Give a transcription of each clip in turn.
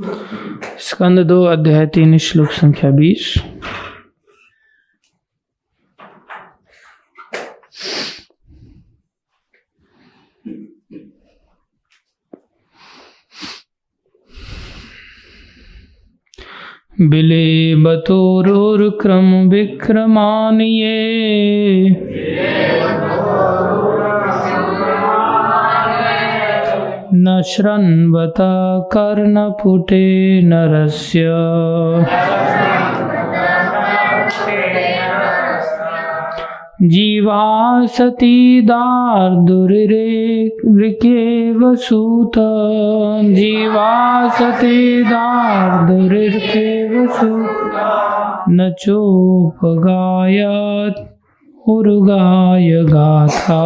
स्कंद 2 अध्याय 3 श्लोक संख्या 20। बिलेबतोरुक्रम विक्रमानिये न श्रण्वत कर्णपुटे नरस्य जीवासति दार्दुरिरेकेव सूत जीवासति दार्दुरिरेकेव सूत न चोपगायत उर्गाय गाथा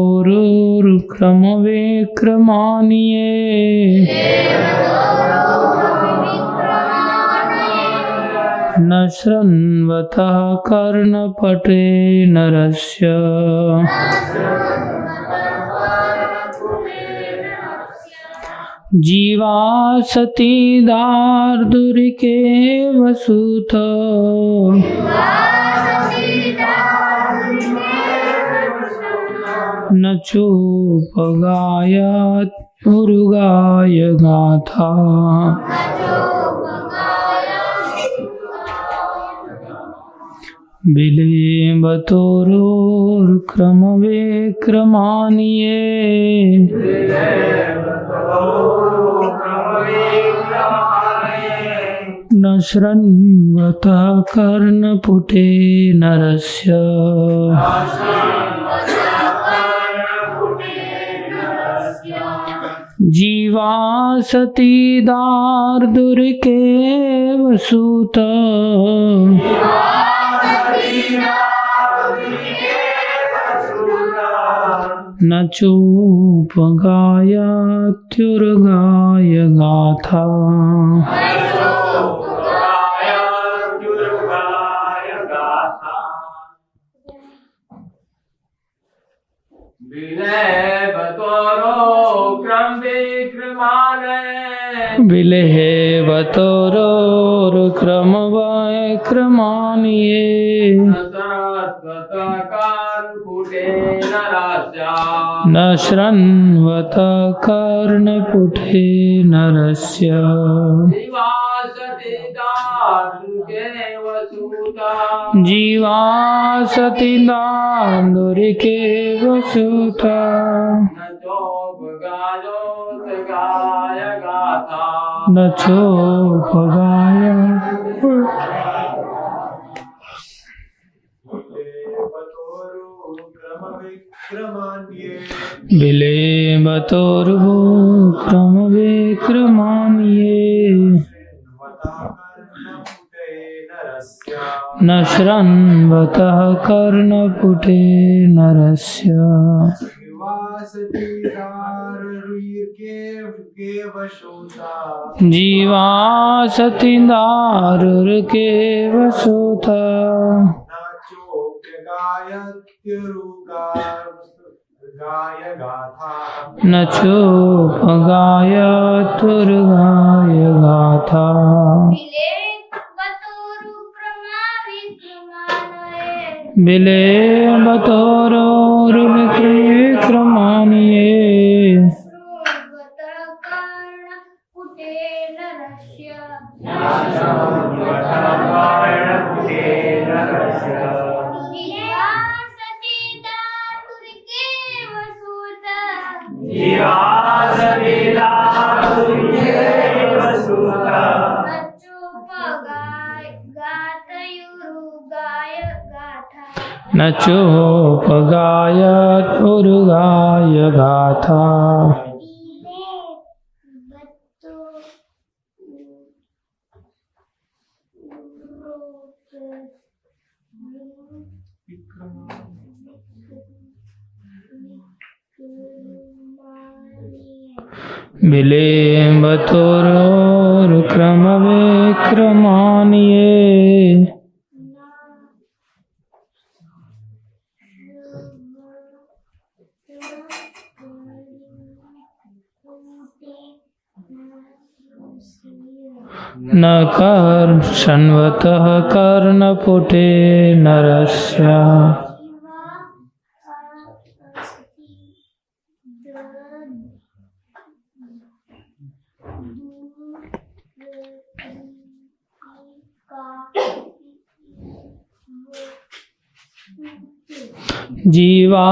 बिलेबतोरुक्रम विक्रमानिये न श्रण्वतः कर्णपटे नरस्य जीवासति दार्दुरिकेव सूत न चोपगायत उर्गाय गाथा बिलेबतोरुक्रम विक्रमानिये न श्रण्वतः कर्णपुटे नरस्य जीवासति दार्दुरिकेव सूत न चोपगायत्युर्गाय गाथा बिलेबतोरुक्रम विक्रमानिये न श्रण्वत कर्णपुटे नरस्य जीवासति दार्दुरिकेव सूत न चोपगाय बिलेबतोरुक्रम विक्रमानिये न श्रण्वतः कर्णपुटे नरस्य जीवासति दारुर्केव सूत न चोपगायत्युर्गाय गाथा बिलेबतोरुक्रमानिये न चोपगायत्युर्गाय गाथा बिलेबतोरुक्रम विक्रमानिये न कर्षण्वतः कर्णपुटे नरस्य जीवा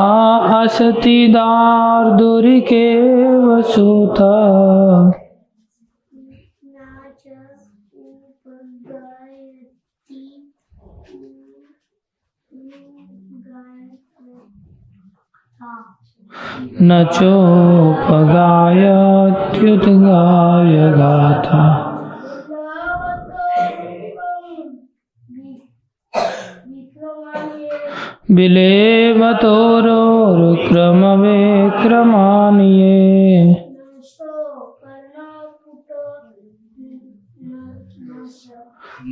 असति दार्दुरिके वसुता न चोपगायत्युद्गाय गाथा विलेवतोरोरुक्रमवेक्रमान्ये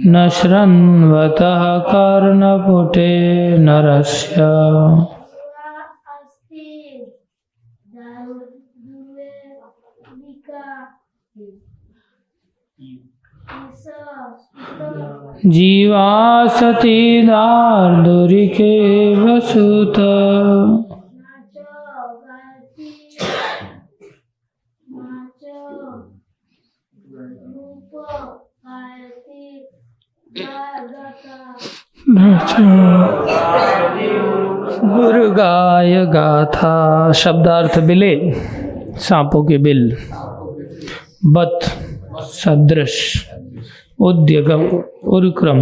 न श्रण्वतः कर्णपुटे नरस्य जीवा सती दार्दुरिके वसुता गुरुगाय गाथा। शब्दार्थ बिले सांपों के बिल, बत सदृश, उद्यगम उर्क्रम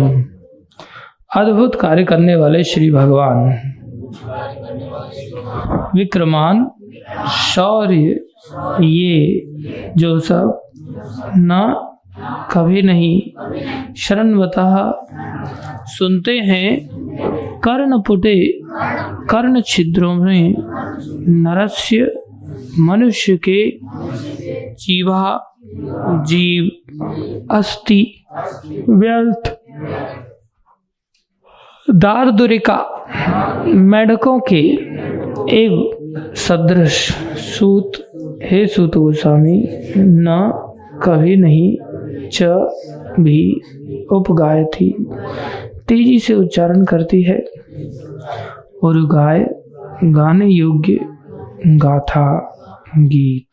अद्भुत कार्य करने वाले श्री भगवान, विक्रमान शौर्य, ये जो सब न कभी नहीं शरणवतः सुनते हैं, कर्णपुटे कर्ण छिद्रों में नरस्य मनुष्य के, जीवा जीव, अस्थि व्यर्थ, दार्दुरिका मेढकों के, एव सदृश सूत, हे सूत गोस्वामी, न कभी नहीं, च भी उपगाय थी, तेजी से उच्चारण करती है, और गाय गाने योग्य गाथा गीत।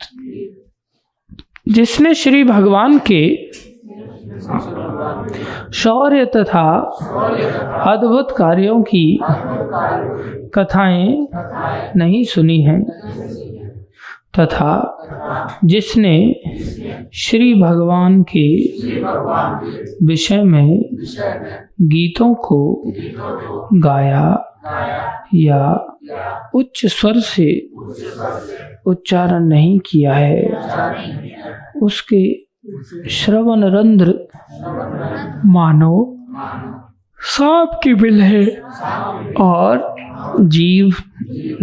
जिसने श्री भगवान के शौर्य तथा अद्भुत कार्यों की कथाएं नहीं सुनी हैं, तथा जिसने श्री भगवान के विषय में गीतों को गाया या उच्च स्वर से उच्चारण नहीं किया है, उसके श्रवण रंध्र मानो सांप की बिल है, और जीव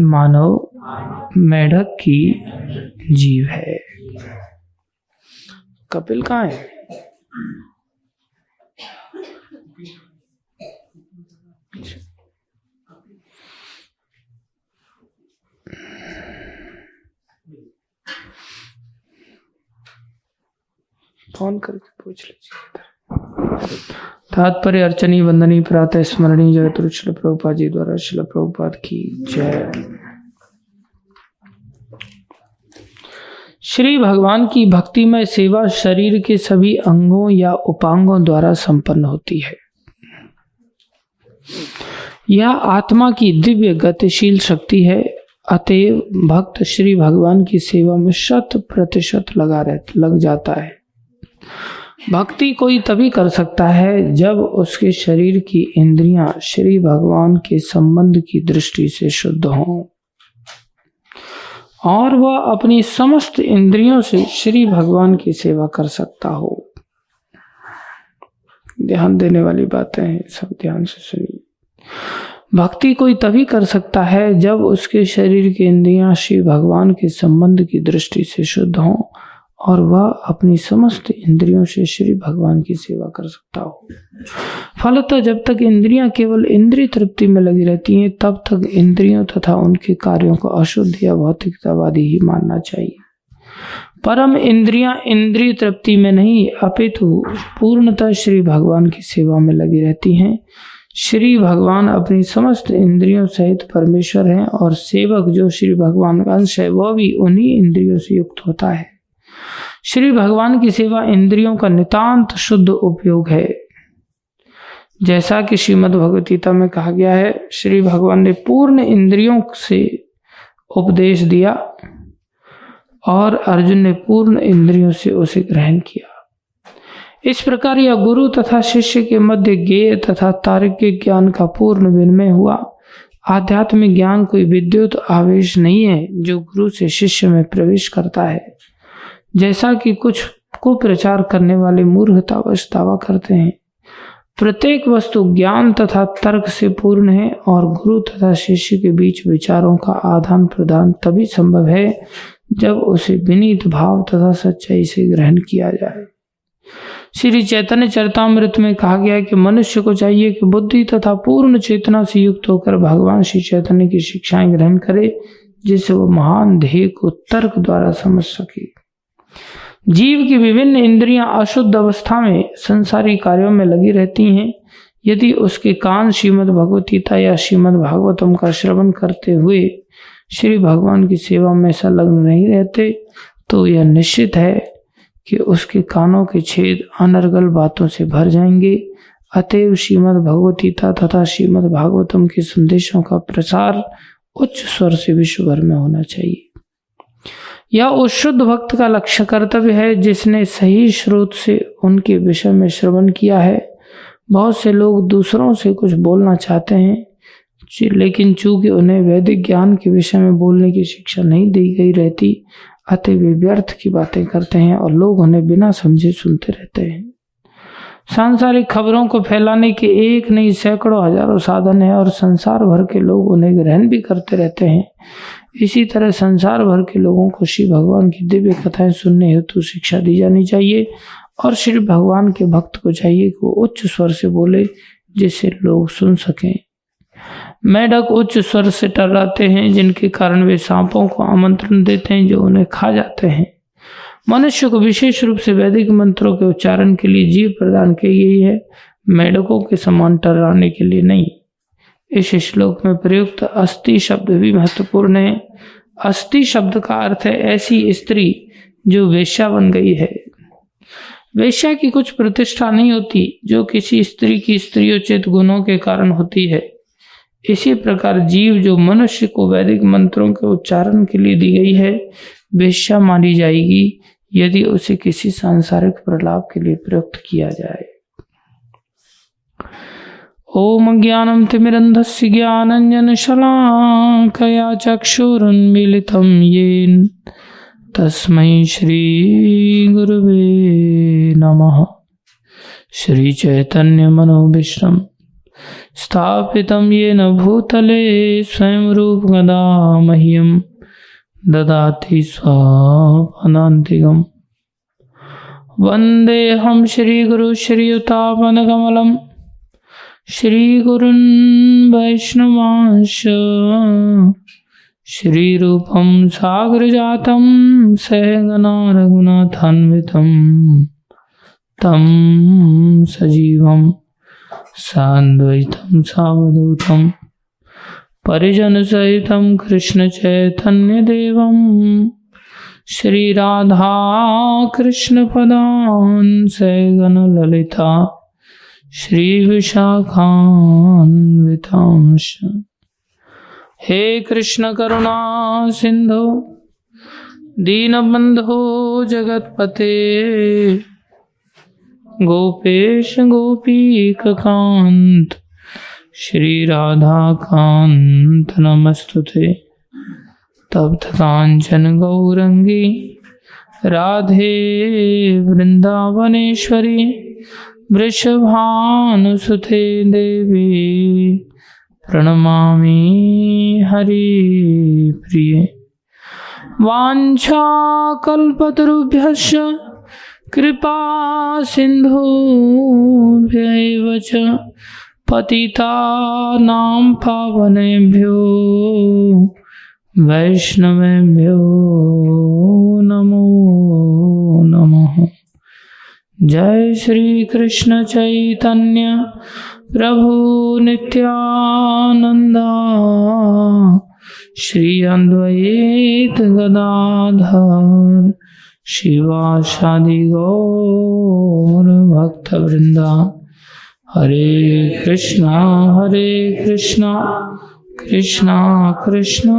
मानो मेढक की जीव है। कपिल कहाँ है? फोन करके पूछ लीजिए। तात्पर्य अर्चनी वंदनी प्रातः स्मरणी जगत श्रील प्रभुपाद जी द्वारा श्रील प्रभुपाद की जय। श्री भगवान की भक्तिमय सेवा शरीर के सभी अंगों या उपांगों द्वारा संपन्न होती है। यह आत्मा की दिव्य गतिशील शक्ति है, अतएव भक्त श्री भगवान की सेवा में 100% लग जाता है। भक्ति कोई तभी कर सकता है जब उसके शरीर की इंद्रियां श्री भगवान के संबंध की दृष्टि से शुद्ध हों और वह अपनी समस्त इंद्रियों से श्री भगवान की सेवा कर सकता हो। ध्यान देने वाली बातें हैं, सब ध्यान से सुनिए। भक्ति कोई तभी कर सकता है जब उसके शरीर की इंद्रियां श्री भगवान के संबंध की दृष्टि से शुद्ध हों और वह अपनी समस्त इंद्रियों से श्री भगवान की सेवा कर सकता हो। फलतः जब तक इंद्रियां केवल इंद्रिय तृप्ति में लगी रहती हैं, तब तक इंद्रियों तथा उनके कार्यों को अशुद्ध या भौतिकतावादी ही मानना चाहिए। परम इंद्रियां इंद्रिय तृप्ति में नहीं अपितु पूर्णतः श्री भगवान की सेवा में लगी रहती हैं। श्री भगवान अपनी समस्त इंद्रियों सहित परमेश्वर हैं और सेवक जो श्री भगवान का अंश है वह भी उन्हीं इंद्रियों से युक्त होता है। श्री भगवान की सेवा इंद्रियों का नितांत शुद्ध उपयोग है। जैसा कि श्रीमद् भगवत गीता में कहा गया है, श्री भगवान ने पूर्ण इंद्रियों से उपदेश दिया और अर्जुन ने पूर्ण इंद्रियों से उसे ग्रहण किया। इस प्रकार यह गुरु तथा शिष्य के मध्य ज्ञेय तथा तार्किक ज्ञान का पूर्ण विनिमय हुआ। आध्यात्मिक ज्ञान कोई विद्युत आवेश नहीं है जो गुरु से शिष्य में प्रवेश करता है, जैसा कि कुछ कुप्रचार करने वाले मूर्खतावश दावा करते हैं। प्रत्येक वस्तु ज्ञान तथा तर्क से पूर्ण है और गुरु तथा शिष्य के बीच विचारों का आदान प्रदान तभी संभव है जब उसे विनीत भाव तथा सच्चाई से ग्रहण किया जाए। श्री चैतन्य चरितामृत में कहा गया है कि मनुष्य को चाहिए कि बुद्धि तथा पूर्ण चेतना से युक्त होकर भगवान श्री चैतन्य की शिक्षाएं ग्रहण करे, जिससे वो महान ध्येय को तर्क द्वारा समझ सके। जीव की विभिन्न इंद्रियां अशुद्ध अवस्था में संसारी कार्यों में लगी रहती हैं। यदि उसके कान श्रीमद् भगवत गीता या श्रीमद् भागवतम का श्रवण करते हुए श्री भगवान की सेवा में संलग्न नहीं रहते तो यह निश्चित है कि उसके कानों के छेद अनर्गल बातों से भर जाएंगे। अतएव श्रीमद् भगवत गीता तथा श्रीमद् भागवतम के संदेशों का प्रसार उच्च स्वर से विश्व भर में होना चाहिए। यह उस शुद्ध भक्त का लक्ष्य कर्तव्य है जिसने सही स्रोत से उनके विषय में श्रवण किया है। बहुत से लोग दूसरों से कुछ बोलना चाहते हैं, लेकिन चूंकि उन्हें वैदिक ज्ञान के विषय में बोलने की शिक्षा नहीं दी गई रहती, अतः वे व्यर्थ की बातें करते हैं और लोग उन्हें बिना समझे सुनते रहते हैं। सांसारिक खबरों को फैलाने के एक नहीं सैकड़ों हजारों साधन है और संसार भर के लोग उन्हें ग्रहण भी करते रहते हैं। इसी तरह संसार भर के लोगों को श्री भगवान की दिव्य कथाएं सुनने हेतु शिक्षा दी जानी चाहिए और श्री भगवान के भक्त को चाहिए कि वो उच्च स्वर से बोले जिससे लोग सुन सकें। मेढक उच्च स्वर से टर्राते हैं, जिनके कारण वे सांपों को आमंत्रण देते हैं जो उन्हें खा जाते हैं। मनुष्य को विशेष रूप से वैदिक मंत्रों के उच्चारण के लिए जीभ प्रदान की गई है, मेढकों के समान टर्राने के लिए नहीं। इस श्लोक में प्रयुक्त अस्थि शब्द भी महत्वपूर्ण है। अस्थि शब्द का अर्थ है ऐसी स्त्री जो वेश्या बन गई है। वेश्या की कुछ प्रतिष्ठा नहीं होती जो किसी स्त्री की स्त्रीयोचित गुणों के कारण होती है। इसी प्रकार जीव जो मनुष्य को वैदिक मंत्रों के उच्चारण के लिए दी गई है वेश्या मानी जाएगी यदि उसे किसी सांसारिक प्रलाप के लिए प्रयुक्त किया जाए। ओम ज्ञानम तिमिरन्धस्य ज्ञानांजन शलाकया चक्षुरुन्मीलितं येन तस्मै श्री गुरुवे नमः। श्री चैतन्य मनोभीष्टं स्थापितं येन भूतले स्वयं रूप गदा मह्यं ददाति स्वापदान्तिकम्। वन्देऽहं श्रीगुरु श्रीयुतापदकमलं श्रीगुरुन् वैष्णवांश्च श्रीरूपं साग्रजातं सहगना रघुनाथान्वितं तं सजीवं सान्द्वैतं सावधूतं परिजन सहितं कृष्ण चैतन्य देवं श्रीराधा कृष्ण पदान् सहगन ललिता श्री विशाखान्वितांश। हे कृष्ण करुणा सिंधु दीनबंधो जगतपते गोपेश गोपीकांत श्री राधा कांत नमस्तुते। तप्त कांचन गौरंगी राधे वृंदावनेश्वरी वृषभानुसुते देवी प्रणमामि हरि प्रिये। वाञ्छाकल्पतरुभ्यश्च कृपा सिन्धुभ्यैव च पतितानां पावनेभ्यो वैष्णवेभ्यो नमो जय श्री कृष्ण चैतन्य प्रभु नित्यानंदा श्री अद्वैत गदाधर शिवासादि गौर भक्त वृंदा। हरे कृष्णा कृष्णा कृष्णा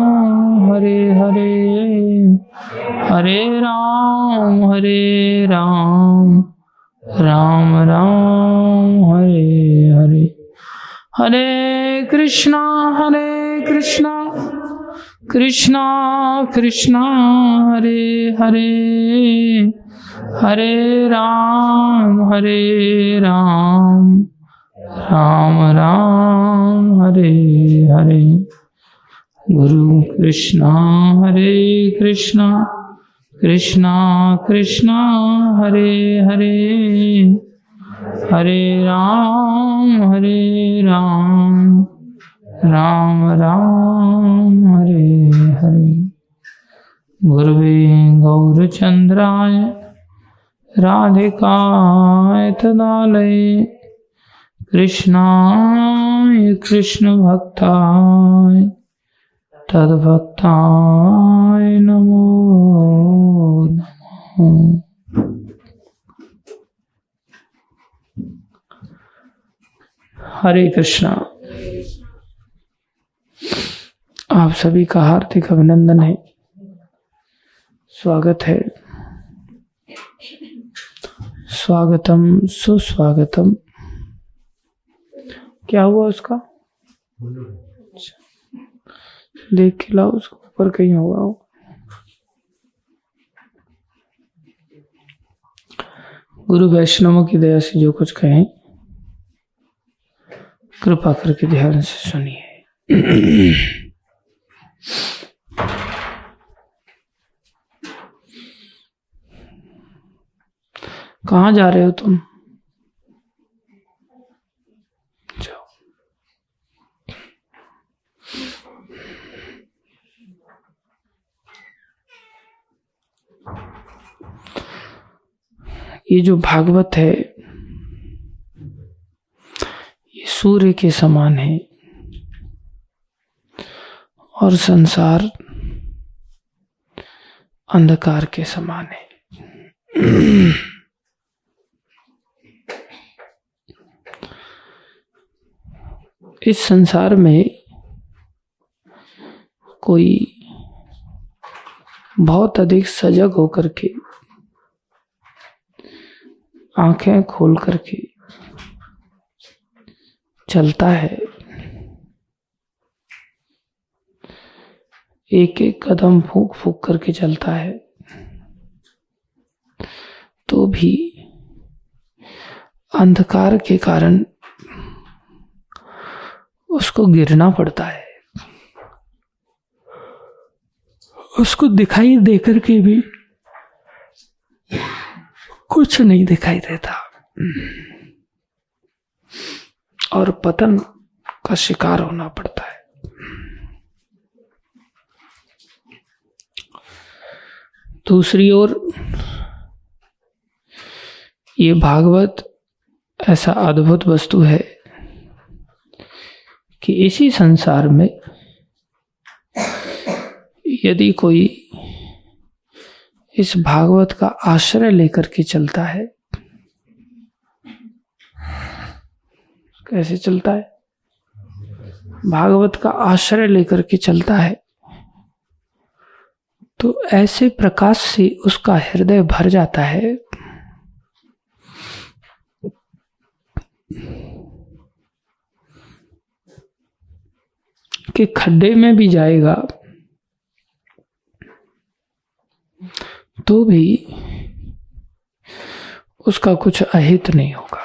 हरे हरे, हरे राम राम राम हरे हरे। हरे कृष्णा कृष्णा कृष्णा हरे हरे, हरे राम राम राम हरे हरे। गुरु कृष्णा हरे कृष्णा कृष्णा कृष्णा हरे हरे, हरे राम राम राम हरे हरे। गुरुवे गौरचंद्राय राधिकाय तदालये कृष्णाय कृष्ण भक्ताय तद्भक्ताय नमो नमः। हरे कृष्णा। आप सभी का हार्दिक अभिनंदन है, स्वागत है, स्वागतम सुस्वागतम। क्या हुआ उसका? देख के लाओ, उसको ऊपर कहीं होगा वो। गुरु वैष्णवों की दया से जो कुछ कहें कृपा करके ध्यान से सुनिए। कहाँ जा रहे हो तुम? जाओ। ये जो भागवत है ये सूर्य के समान है और संसार अंधकार के समान है। इस संसार में कोई बहुत अधिक सजग होकर के, आंखें खोल करके चलता है, एक एक कदम फूंक फूंक करके चलता है, तो भी अंधकार के कारण उसको गिरना पड़ता है। उसको दिखाई देकर के भी कुछ नहीं दिखाई देता और पतन का शिकार होना पड़ता है। दूसरी ओर ये भागवत ऐसा अद्भुत वस्तु है कि इसी संसार में यदि कोई इस भागवत का आश्रय लेकर के चलता है, कैसे चलता है? भागवत का आश्रय लेकर के चलता है तो ऐसे प्रकाश से उसका हृदय भर जाता है कि खड्डे में भी जाएगा तो भी उसका कुछ अहित नहीं होगा।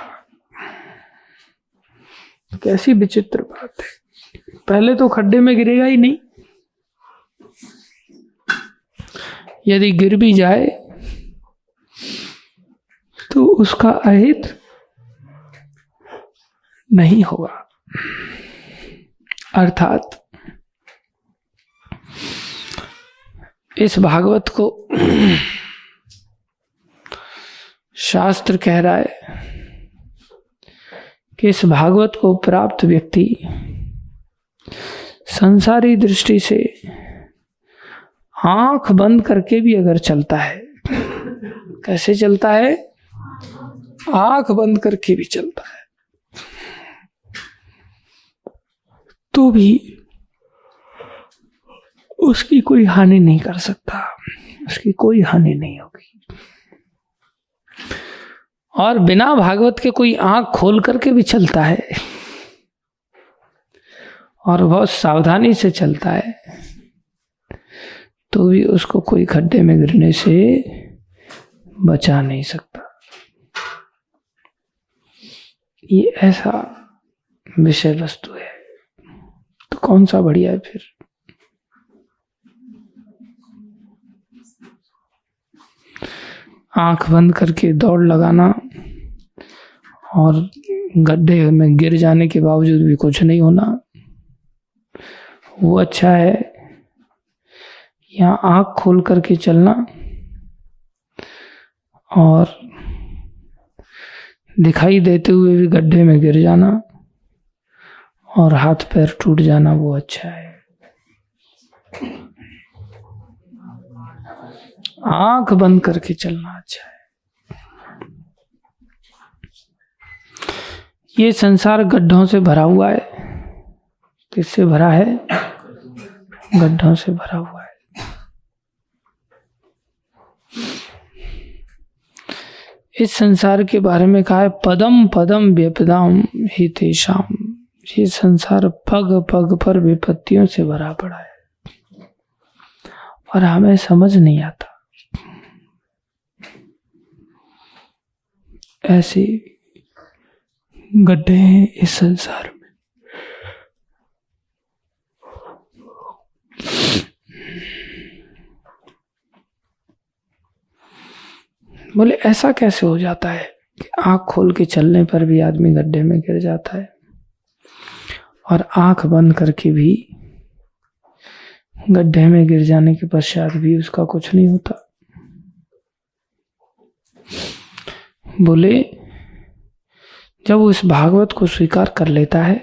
कैसी विचित्र बात है। पहले तो खड्डे में गिरेगा ही नहीं, यदि गिर भी जाए तो उसका अहित नहीं होगा। अर्थात इस भागवत को शास्त्र कह रहा है कि इस भागवत को प्राप्त व्यक्ति संसारी दृष्टि से आंख बंद करके भी अगर चलता है, कैसे चलता है? आंख बंद करके भी चलता है, तो भी उसकी कोई हानि नहीं कर सकता, उसकी कोई हानि नहीं होगी। और बिना भागवत के कोई आंख खोल करके भी चलता है और बहुत सावधानी से चलता है, तो भी उसको कोई खड्डे में गिरने से बचा नहीं सकता। ये ऐसा विषय वस्तु है, तो कौन सा बढ़िया है फिर? आंख बंद करके दौड़ लगाना और गड्ढे में गिर जाने के बावजूद भी कुछ नहीं होना, वो अच्छा है, या आंख खोल करके चलना और दिखाई देते हुए भी गड्ढे में गिर जाना और हाथ पैर टूट जाना, वो अच्छा है? आंख बंद करके चलना अच्छा है। ये संसार गड्ढों से भरा हुआ है। किससे भरा है? गड्ढों से भरा हुआ है। इस संसार के बारे में कहा है पदम पदम विपदाम हितेशाम। ये संसार पग पग पर विपत्तियों से भरा पड़ा है और हमें समझ नहीं आता। ऐसे गड्ढे हैं इस संसार में। बोले ऐसा कैसे हो जाता है कि आंख खोल के चलने पर भी आदमी गड्ढे में गिर जाता है और आंख बंद करके भी गड्ढे में गिर जाने के पश्चात भी उसका कुछ नहीं होता? बोले जब उस भागवत को स्वीकार कर लेता है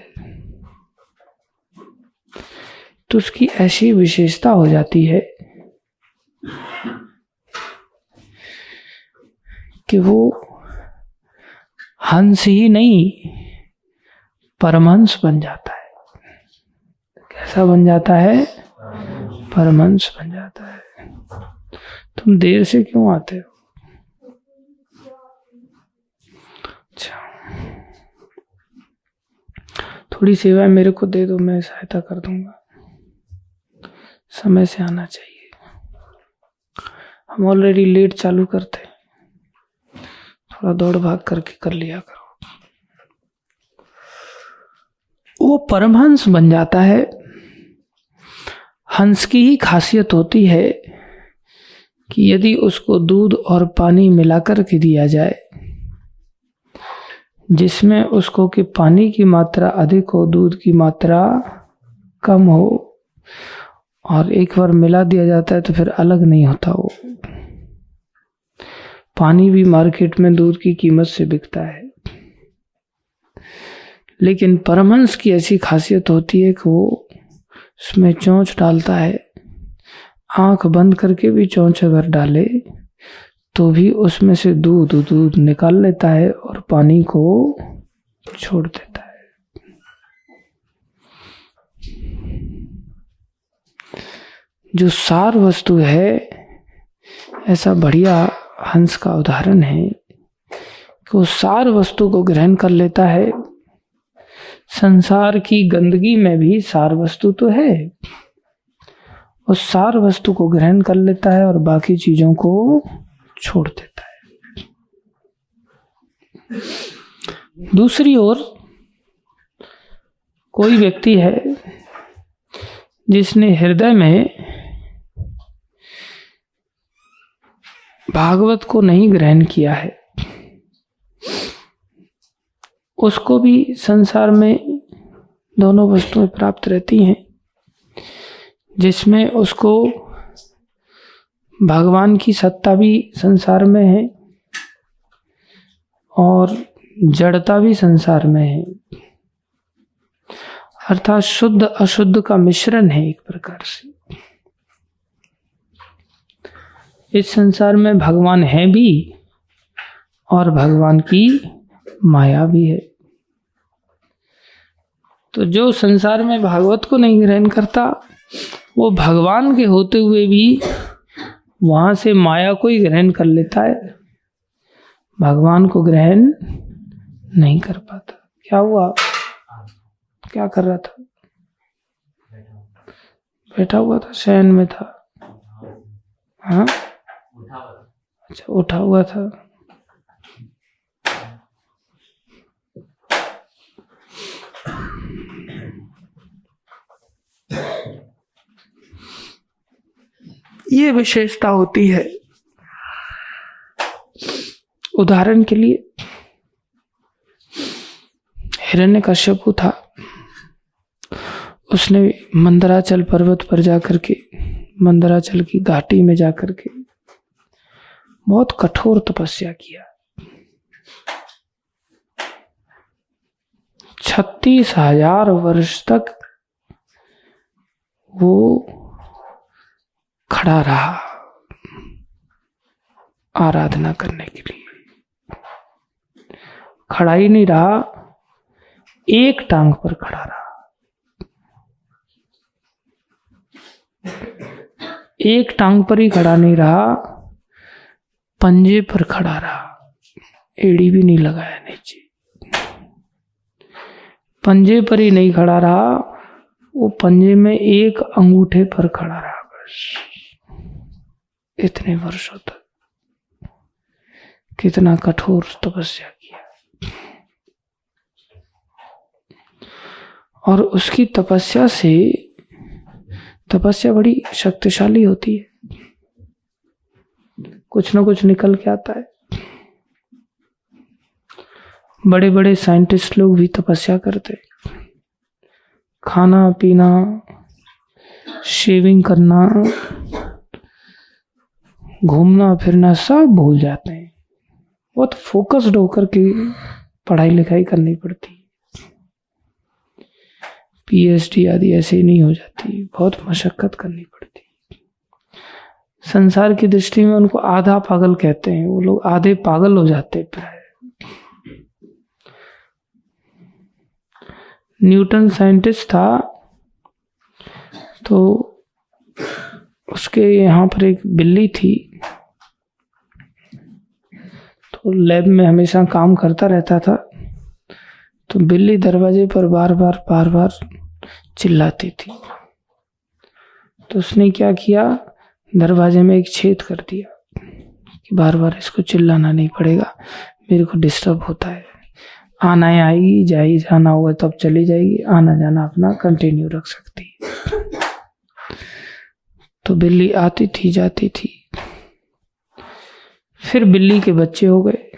तो उसकी ऐसी विशेषता हो जाती है कि वो हंस ही नहीं परमहंस बन जाता है। कैसा बन जाता है? परमहंस बन जाता है। तुम देर से क्यों आते हो? अच्छा, थोड़ी सेवा मेरे को दे दो, मैं सहायता कर दूंगा। समय से आना चाहिए, हम ऑलरेडी लेट चालू करते, थोड़ा दौड़ भाग करके कर लिया करो। वो परमहंस बन जाता है। हंस की ही खासियत होती है कि यदि उसको दूध और पानी मिलाकर के दिया जाए, जिसमें उसको कि पानी की मात्रा अधिक हो, दूध की मात्रा कम हो, और एक बार मिला दिया जाता है तो फिर अलग नहीं होता। वो पानी भी मार्केट में दूध की कीमत से बिकता है, लेकिन परमहंस की ऐसी खासियत होती है कि वो उसमें चोंच डालता है। आंख बंद करके भी चोंच अगर डाले तो भी उसमें से दूध निकाल लेता है और पानी को छोड़ देता है। जो सार वस्तु है, ऐसा बढ़िया हंस का उदाहरण है कि वो सार वस्तु को ग्रहण कर लेता है। संसार की गंदगी में भी सार वस्तु तो है, उस सार वस्तु को ग्रहण कर लेता है और बाकी चीजों को छोड़ देता है। दूसरी ओर कोई व्यक्ति है जिसने हृदय में भागवत को नहीं ग्रहण किया है, उसको भी संसार में दोनों वस्तुएं प्राप्त रहती हैं, जिसमें उसको भगवान की सत्ता भी संसार में है और जड़ता भी संसार में है, अर्थात शुद्ध अशुद्ध का मिश्रण है एक प्रकार से। इस संसार में भगवान है भी और भगवान की माया भी है। तो जो संसार में भागवत को नहीं ग्रहण करता वो भगवान के होते हुए भी वहां से माया को ही ग्रहण कर लेता है, भगवान को ग्रहण नहीं कर पाता। क्या हुआ? क्या कर रहा था? बैठा हुआ था, शयन में था। हाँ, अच्छा, उठा हुआ था। ये विशेषता होती है। उदाहरण के लिए हिरण्यकश्यप था, उसने मंदराचल पर्वत पर जाकर के, मंदराचल की घाटी में जाकर के बहुत कठोर तपस्या किया। 36,000 वर्ष तक वो खड़ा रहा आराधना करने के लिए। खड़ा ही नहीं रहा, एक टांग पर खड़ा रहा। एक टांग पर ही खड़ा नहीं रहा, पंजे पर खड़ा रहा, एड़ी भी नहीं लगाया नीचे। पंजे पर ही नहीं खड़ा रहा, वो पंजे में एक अंगूठे पर खड़ा रहा बस। इतने वर्षों तक कितना कठोर तपस्या किया। और उसकी तपस्या से, तपस्या बड़ी शक्तिशाली होती है, कुछ ना कुछ निकल के आता है। बड़े बड़े साइंटिस्ट लोग भी तपस्या करते, खाना पीना, शेविंग करना, घूमना फिरना सब भूल जाते हैं। बहुत फोकस्ड होकर के पढ़ाई लिखाई करनी पड़ती। पीएचडी आदि ऐसे ही नहीं हो जाती, बहुत मशक्कत करनी पड़ती। संसार की दृष्टि में उनको आधा पागल कहते हैं, वो लोग आधे पागल हो जाते प्राय। न्यूटन साइंटिस्ट था, तो उसके यहाँ पर एक बिल्ली थी, तो लैब में हमेशा काम करता रहता था। तो बिल्ली दरवाजे पर बार बार चिल्लाती थी। तो उसने क्या किया, दरवाजे में एक छेद कर दिया कि बार बार इसको चिल्लाना नहीं पड़ेगा, मेरे को डिस्टर्ब होता है। आना आएगी, जाएगी, जाना होगा तब चली जाएगी, आना जाना अपना कंटिन्यू रख सकती है। तो बिल्ली आती थी जाती थी। फिर बिल्ली के बच्चे हो गए,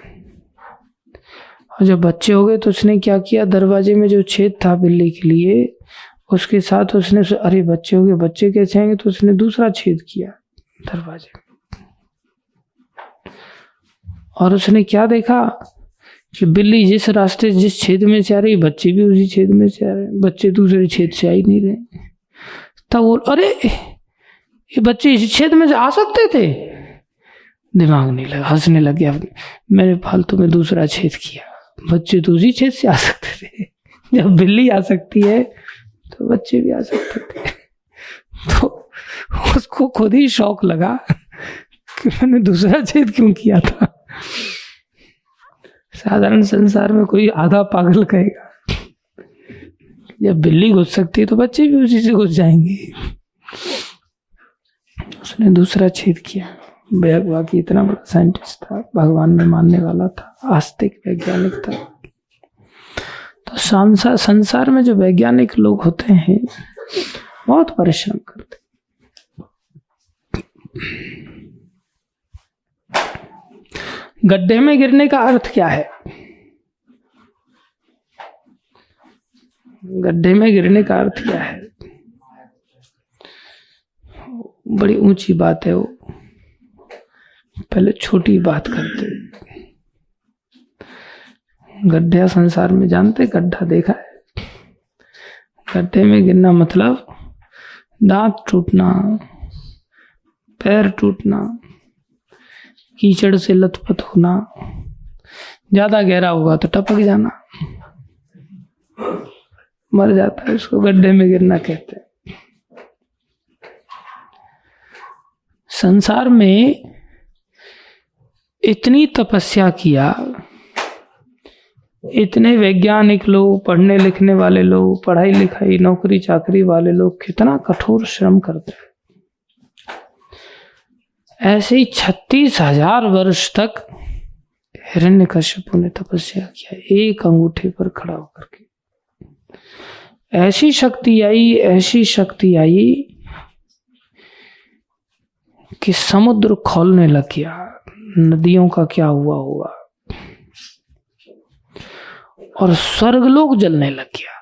और जब बच्चे हो गए तो उसने क्या किया, दरवाजे में जो छेद था बिल्ली के लिए, उसके साथ उसने, अरे बच्चे हो गए, बच्चे कैसे आएंगे, तो उसने दूसरा छेद किया दरवाजे में। और उसने क्या देखा कि बिल्ली जिस रास्ते, जिस छेद में से आ रही, बच्चे भी उसी छेद में से आ रहे हैं, बच्चे दूसरे छेद से आ ही नहीं रहे। तब वो, अरे ये बच्चे इस छेद में से आ सकते थे, दिमाग नहीं लगा, हंसने लग गया। मैंने फालतू में दूसरा छेद किया, बच्चे तो उसी छेद से आ सकते थे। जब बिल्ली आ सकती है तो बच्चे भी आ सकते थे। तो उसको खुद ही शौक लगा कि मैंने दूसरा छेद क्यों किया था। साधारण संसार में कोई आधा पागल कहेगा, जब बिल्ली घुस सकती है तो बच्चे भी उसी से घुस जाएंगे। उसने दूसरा छेद किया। बाकी इतना बड़ा साइंटिस्ट था, भगवान में मानने वाला था, आस्तिक वैज्ञानिक था। तो संसार में जो वैज्ञानिक लोग होते हैं बहुत परिश्रम करते। गड्ढे में गिरने का अर्थ क्या है? गड्ढे में गिरने का अर्थ क्या है? बड़ी ऊंची बात है वो, पहले छोटी बात करते। गड्ढा संसार में जानते, गड्ढा देखा है? गड्ढे में गिरना मतलब दांत टूटना, पैर टूटना, कीचड़ से लथपथ होना, ज्यादा गहरा होगा तो टपक जाना, मर जाता है, इसको गड्ढे में गिरना कहते हैं। संसार में इतनी तपस्या किया, इतने वैज्ञानिक लोग, पढ़ने लिखने वाले लोग, पढ़ाई लिखाई नौकरी चाकरी वाले लोग कितना कठोर श्रम करते हैं। ऐसे ही 36,000 वर्ष तक हिरण्यकश्यप ने तपस्या किया, एक अंगूठे पर खड़ा होकर के। ऐसी शक्ति आई, ऐसी शक्ति आई कि समुद्र खौलने लग गया। नदियों का क्या हुआ होगा, और स्वर्गलोक जलने लग गया।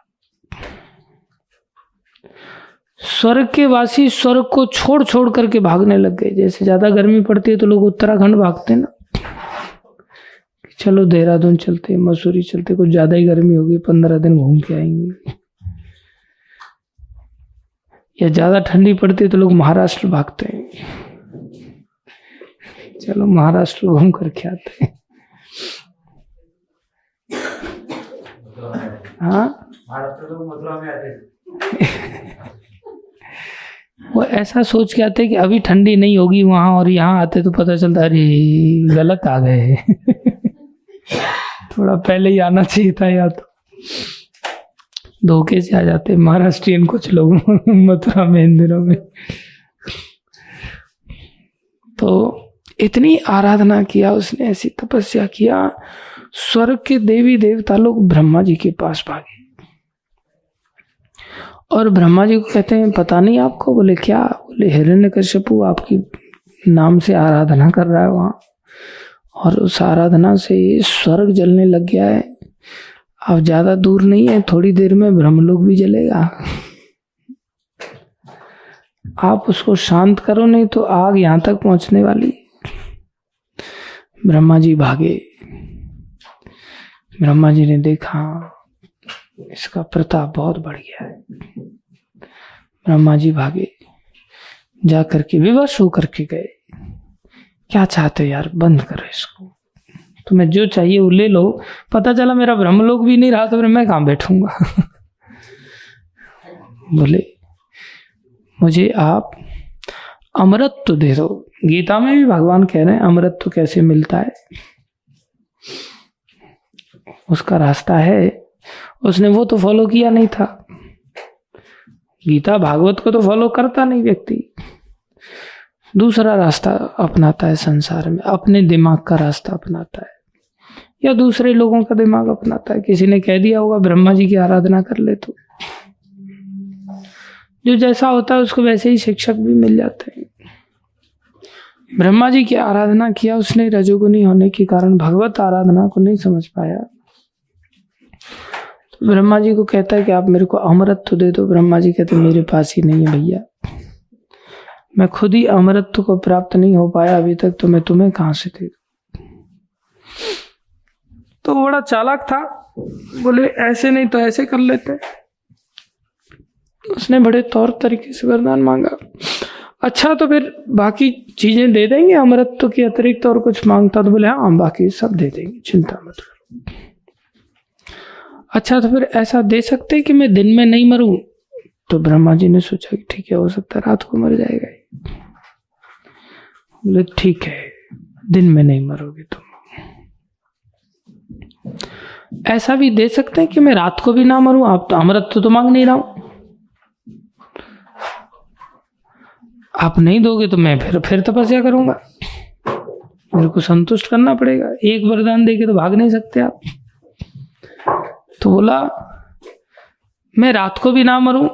स्वर्ग के वासी स्वर्ग को छोड़ छोड़ करके भागने लग गए। जैसे ज्यादा गर्मी पड़ती है तो लोग उत्तराखंड भागते ना, चलो देहरादून चलते, मसूरी चलते, कुछ ज्यादा ही गर्मी होगी, 15 दिन घूम के आएंगे। या ज्यादा ठंडी पड़ती है तो लोग महाराष्ट्र भागते हैं, चलो महाराष्ट्र घूम करके आते हैं। हाँ, मथुरा में आते वो ऐसा सोच के आते कि अभी ठंडी नहीं होगी वहां, और यहाँ आते तो पता चलता अरे गलत आ गए। थोड़ा पहले ही आना चाहिए था, या तो धोखे से आ जाते महाराष्ट्रियन कुछ लोग मथुरा में इन दिनों में। तो इतनी आराधना किया उसने, ऐसी तपस्या किया, स्वर्ग के देवी देवता लोग ब्रह्मा जी के पास भागे और ब्रह्मा जी को कहते हैं पता नहीं आपको? बोले क्या? बोले हिरण्यकश्यपु आपकी नाम से आराधना कर रहा है वहां, और उस आराधना से स्वर्ग जलने लग गया है। अब ज्यादा दूर नहीं है, थोड़ी देर में ब्रह्मलोक भी जलेगा। आप उसको शांत करो, नहीं तो आग यहां तक पहुंचने वाली है। ब्रह्मा जी भागे। ब्रह्मा जी ने देखा इसका प्रताप बहुत बढ़ गया है। ब्रह्मा जी भागे, जाकर के विवश होकर के गए, क्या चाहते हो यार, बंद करो इसको, तुम्हें जो चाहिए वो ले लो। पता चला मेरा ब्रह्मलोक भी नहीं रहा तो फिर मैं कहां बैठूंगा। बोले मुझे आप अमृत दे दो। गीता में भी भगवान कह रहे हैं अमृत कैसे मिलता है, उसका रास्ता है। उसने वो तो फॉलो किया नहीं था। गीता भागवत को तो फॉलो करता नहीं व्यक्ति, दूसरा रास्ता अपनाता है संसार में, अपने दिमाग का रास्ता अपनाता है या दूसरे लोगों का दिमाग अपनाता है। किसी ने कह दिया होगा ब्रह्मा जी की आराधना कर ले, तो जो जैसा होता है उसको वैसे ही शिक्षक भी मिल जाते हैं। ब्रह्मा जी की आराधना किया उसने, रजोगुनी होने के कारण भगवत आराधना को नहीं समझ पाया। तो ब्रह्मा जी को कहता है कि आप मेरे को अमृत दे दो। ब्रह्मा जी कहते मेरे पास ही नहीं है भैया, मैं खुद ही अमृत को प्राप्त नहीं हो पाया अभी तक, तो मैं तुम्हें कहां से दे दूं। तो बड़ा चालाक था, बोले ऐसे नहीं तो ऐसे कर लेते। उसने बड़े तौर तरीके से वरदान मांगा। अच्छा तो फिर बाकी चीजें दे देंगे, अमृत के अतिरिक्त और कुछ मांगता? तो बोले हाँ बाकी सब दे देंगे, चिंता मत करो। अच्छा तो फिर ऐसा दे सकते कि मैं दिन में नहीं मरूं? तो ब्रह्मा जी ने सोचा कि ठीक है, हो सकता है रात को मर जाएगा। बोले ठीक है, दिन में नहीं मरोगे तुम। ऐसा भी दे सकते हैं कि मैं रात को भी ना मरूं? आप तो अमृत तो मांग नहीं रहा हूं, आप नहीं दोगे तो मैं फिर तपस्या करूंगा, मेरे को संतुष्ट करना पड़ेगा। एक वरदान देके तो भाग नहीं सकते आप। तो बोला मैं रात को भी ना मरूं।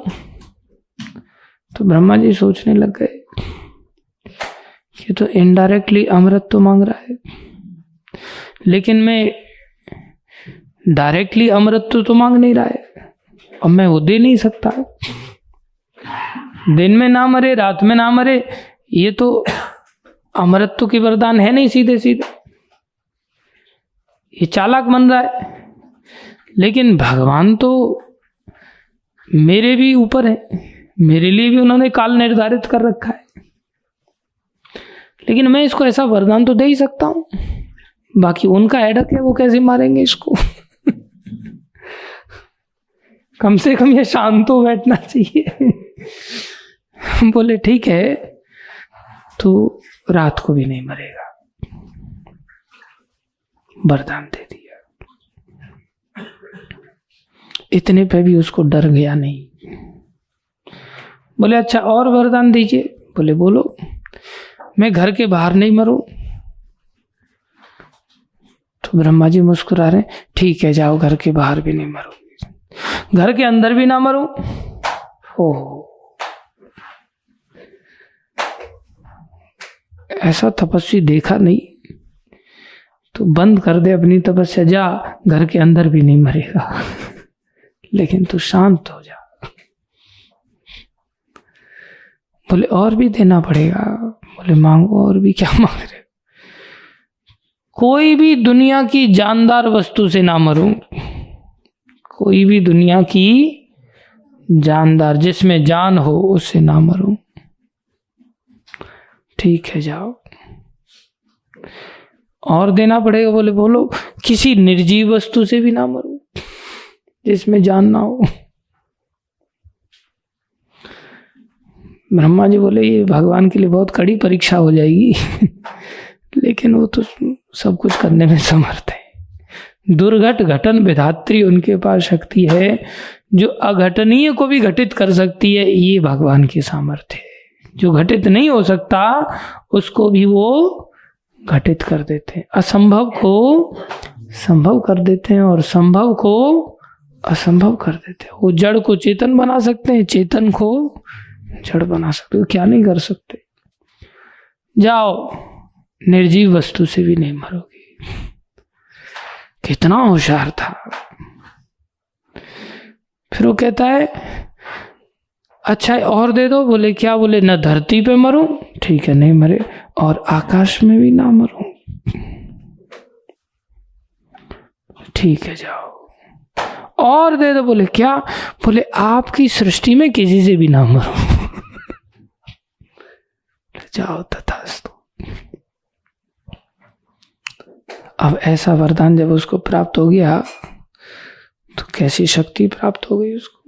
तो ब्रह्मा जी सोचने लग गए कि तो इनडायरेक्टली अमृत तो मांग रहा है, लेकिन मैं डायरेक्टली अमृत तो मांग नहीं रहा है, और मैं वो दे नहीं सकता। दिन में ना मरे, रात में ना मरे, ये तो अमृत की वरदान है नहीं सीधे सीधे। ये चालाक बन रहा है। लेकिन भगवान तो मेरे भी ऊपर है, मेरे लिए भी उन्होंने काल निर्धारित कर रखा है, लेकिन मैं इसको ऐसा वरदान तो दे ही सकता हूं। बाकी उनका हेडक है, वो कैसे मारेंगे इसको। कम से कम ये शांत तो बैठना चाहिए। बोले ठीक है, तो रात को भी नहीं मरेगा, वरदान दे दिया। इतने पे भी उसको डर गया नहीं। बोले अच्छा और वरदान दीजिए। बोले बोलो। मैं घर के बाहर नहीं मरूं। तो ब्रह्मा जी मुस्कुरा रहे, ठीक है जाओ, घर के बाहर भी नहीं मरोगे, घर के अंदर भी ना मरूं। ओह, ऐसा तपस्वी देखा नहीं। तो बंद कर दे अपनी तपस्या, जा, घर के अंदर भी नहीं मरेगा, लेकिन तू शांत हो जा। बोले और भी देना पड़ेगा। बोले मांगो, और भी क्या मांग रहे? कोई भी दुनिया की जानदार वस्तु से ना मरूं, कोई भी दुनिया की जानदार जिसमें जान हो उससे ना मरूं। ठीक है जाओ। और देना पड़ेगा। बोले बोलो। किसी निर्जीव वस्तु से भी ना मरूं जिसमें जान ना हो। ब्रह्मा जी बोले ये भगवान के लिए बहुत कड़ी परीक्षा हो जाएगी। लेकिन वो तो सब कुछ करने में समर्थ है। दुर्घट घटन विधात्री उनके पास शक्ति है, जो अघटनीय को भी घटित कर सकती है। ये भगवान की सामर्थ्य है। जो घटित नहीं हो सकता उसको भी वो घटित कर देते हैं, असंभव को संभव कर देते हैं और संभव को असंभव कर देते हैं। वो जड़ को चेतन बना सकते हैं, चेतन को जड़ बना सकते हो, क्या नहीं कर सकते। जाओ, निर्जीव वस्तु से भी नहीं मरोगे। कितना होशियार था। फिर वो कहता है अच्छा और दे दो। बोले क्या? बोले न धरती पे मरूं, ठीक है नहीं मरे, और आकाश में भी ना मरूं, ठीक है जाओ। और दे दो। बोले क्या? बोले आपकी सृष्टि में किसी से भी ना मरूं। जाओ तथास्तु। अब ऐसा वरदान जब उसको प्राप्त हो गया तो कैसी शक्ति प्राप्त हो गई उसको।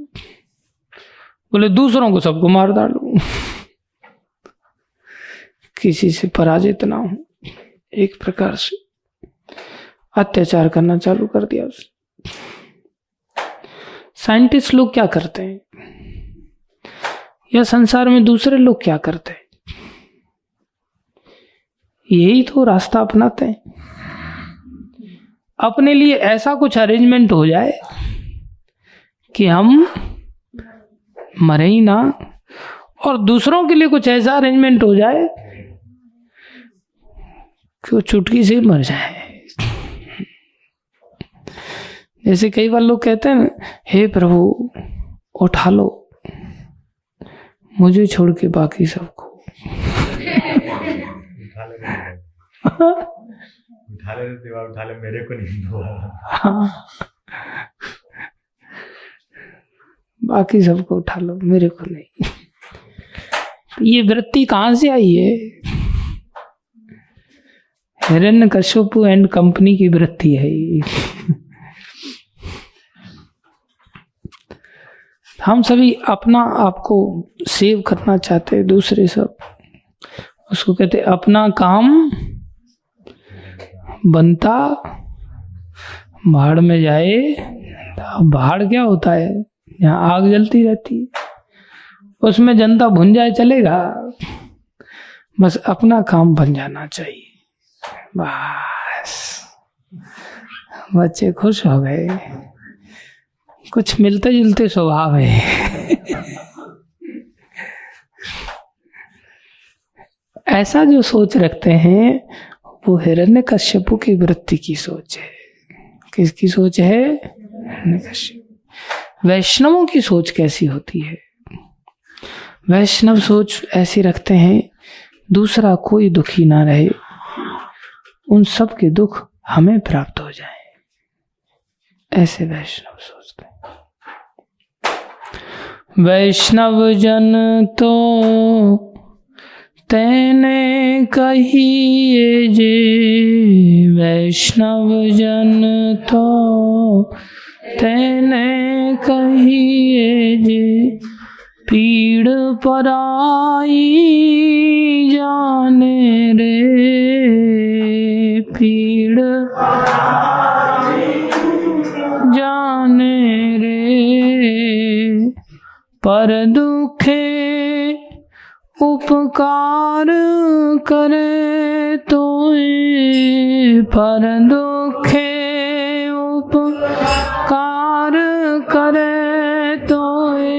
बोले दूसरों को सबको मार डालूं, किसी से पराजित ना हूं। एक प्रकार से अत्याचार करना चालू कर दिया उसने। साइंटिस्ट लोग क्या करते हैं, या संसार में दूसरे लोग क्या करते हैं, यही तो रास्ता अपनाते हैं। अपने लिए ऐसा कुछ अरेंजमेंट हो जाए कि हम मरे ही ना, और दूसरों के लिए कुछ ऐसा अरेंजमेंट हो जाए कि वो चुटकी से मर जाए। जैसे कई बार लोग कहते हैं, हे प्रभु उठा लो मुझे छोड़ के बाकी सबको। उठा ले मेरे को नहीं दो। हाँ, बाकी सबको उठा लो मेरे को नहीं। ये वृत्ति कहां से आई है? हिरण्यकश्यप एंड कंपनी की वृत्ति है। हम सभी अपना आपको सेव करना चाहते हैं, दूसरे सब उसको कहते अपना काम बनता भाड़ में जाए। भाड़ क्या होता है? यहाँ आग जलती रहती है, उसमें जनता भुन जाए चलेगा, बस अपना काम बन जाना चाहिए। बस बच्चे खुश हो गए। कुछ मिलते जुलते स्वभाव है। ऐसा जो सोच रखते हैं वो हिरण्यकश्यप की वृत्ति की सोच है। किसकी सोच है? हिरण्यकश्यप। वैष्णवों की सोच कैसी होती है? वैष्णव सोच ऐसी रखते हैं, दूसरा कोई दुखी ना रहे, उन सब के दुख हमें प्राप्त हो जाए, ऐसे वैष्णव सोचते हैं। वैष्णव जन तो तेने कहिए जे, वैष्णव जन तो तेने कहिए जे, पीड़ पराई जाने रे, पीड़ जाने रे, पर दुखे उपकार करे तोए, पर दुखे उपकार करे तोए।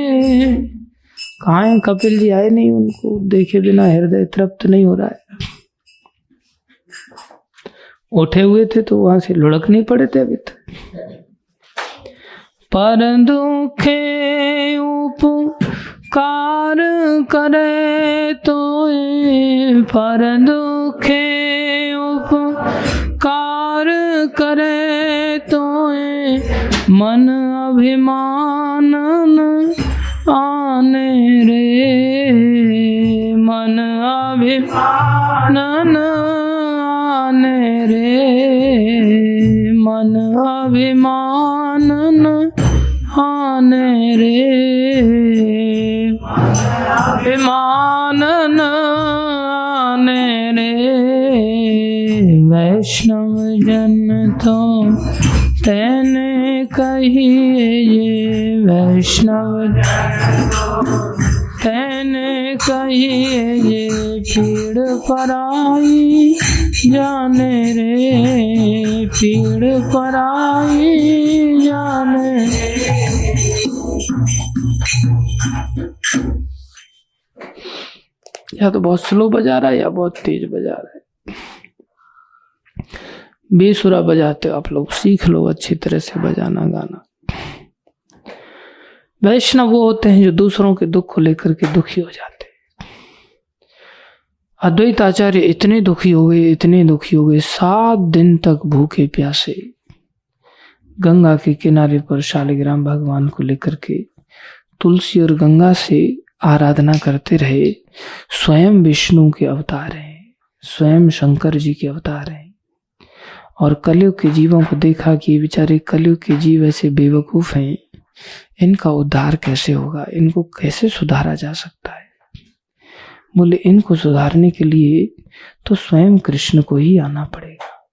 कहाँ है कपिल जी? आए नहीं, उनको देखे बिना हृदय तृप्त नहीं हो रहा है। उठे हुए थे तो वहां से लुढ़क नहीं पड़े थे अभी तक। पर दुखे उपकार करे तोए, पर दुखे उपकार करे तोए, मन अभिमान आने रे, मन अभिमान आने रे, मन अभिमान आने रे, अभिमान आने रे। वैष्णव जन तो तेने कहिए ये, वैष्णव तेने कहिए ये, पीड़ पराई जाने रे, पीड़ पराई जाने। या तो बहुत स्लो बजा रहा है या बहुत तेज बजा रहा है। बेसुरा बजाते हो आप लोग, सीख लो अच्छी तरह से बजाना गाना। वैष्णव वो होते हैं जो दूसरों के दुख को लेकर के दुखी हो जाते हैं। अद्वैत आचार्य इतने दुखी हो गए, इतने दुखी हो गए, 7 दिन तक भूखे प्यासे गंगा के किनारे पर शालिग्राम भगवान को लेकर के तुलसी और गंगा से आराधना करते रहे। स्वयं विष्णु के अवतार हैं, स्वयं शंकर जी के अवतार हैं। और कलयुग के जीवों को देखा कि बेचारे कलयुग के जीव ऐसे बेवकूफ हैं, इनका उद्धार कैसे होगा, इनको कैसे सुधारा जा सकता है। बोले इनको सुधारने के लिए तो स्वयं कृष्ण को ही आना पड़ेगा।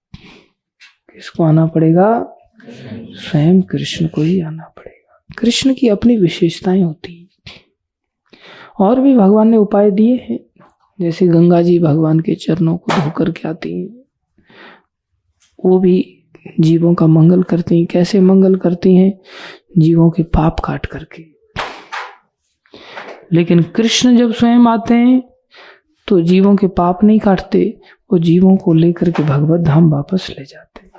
किसको आना पड़ेगा? स्वयं कृष्ण को ही आना पड़ेगा। कृष्ण की अपनी विशेषताएं होती हैं। और भी भगवान ने उपाय दिए हैं, जैसे गंगा जी भगवान के चरणों को धोकर के आती हैं, वो भी जीवों का मंगल करती हैं। कैसे मंगल करती हैं? जीवों के पाप काट करके। लेकिन कृष्ण जब स्वयं आते हैं तो जीवों के पाप नहीं काटते, वो जीवों को लेकर के भगवत धाम वापस ले जाते हैं।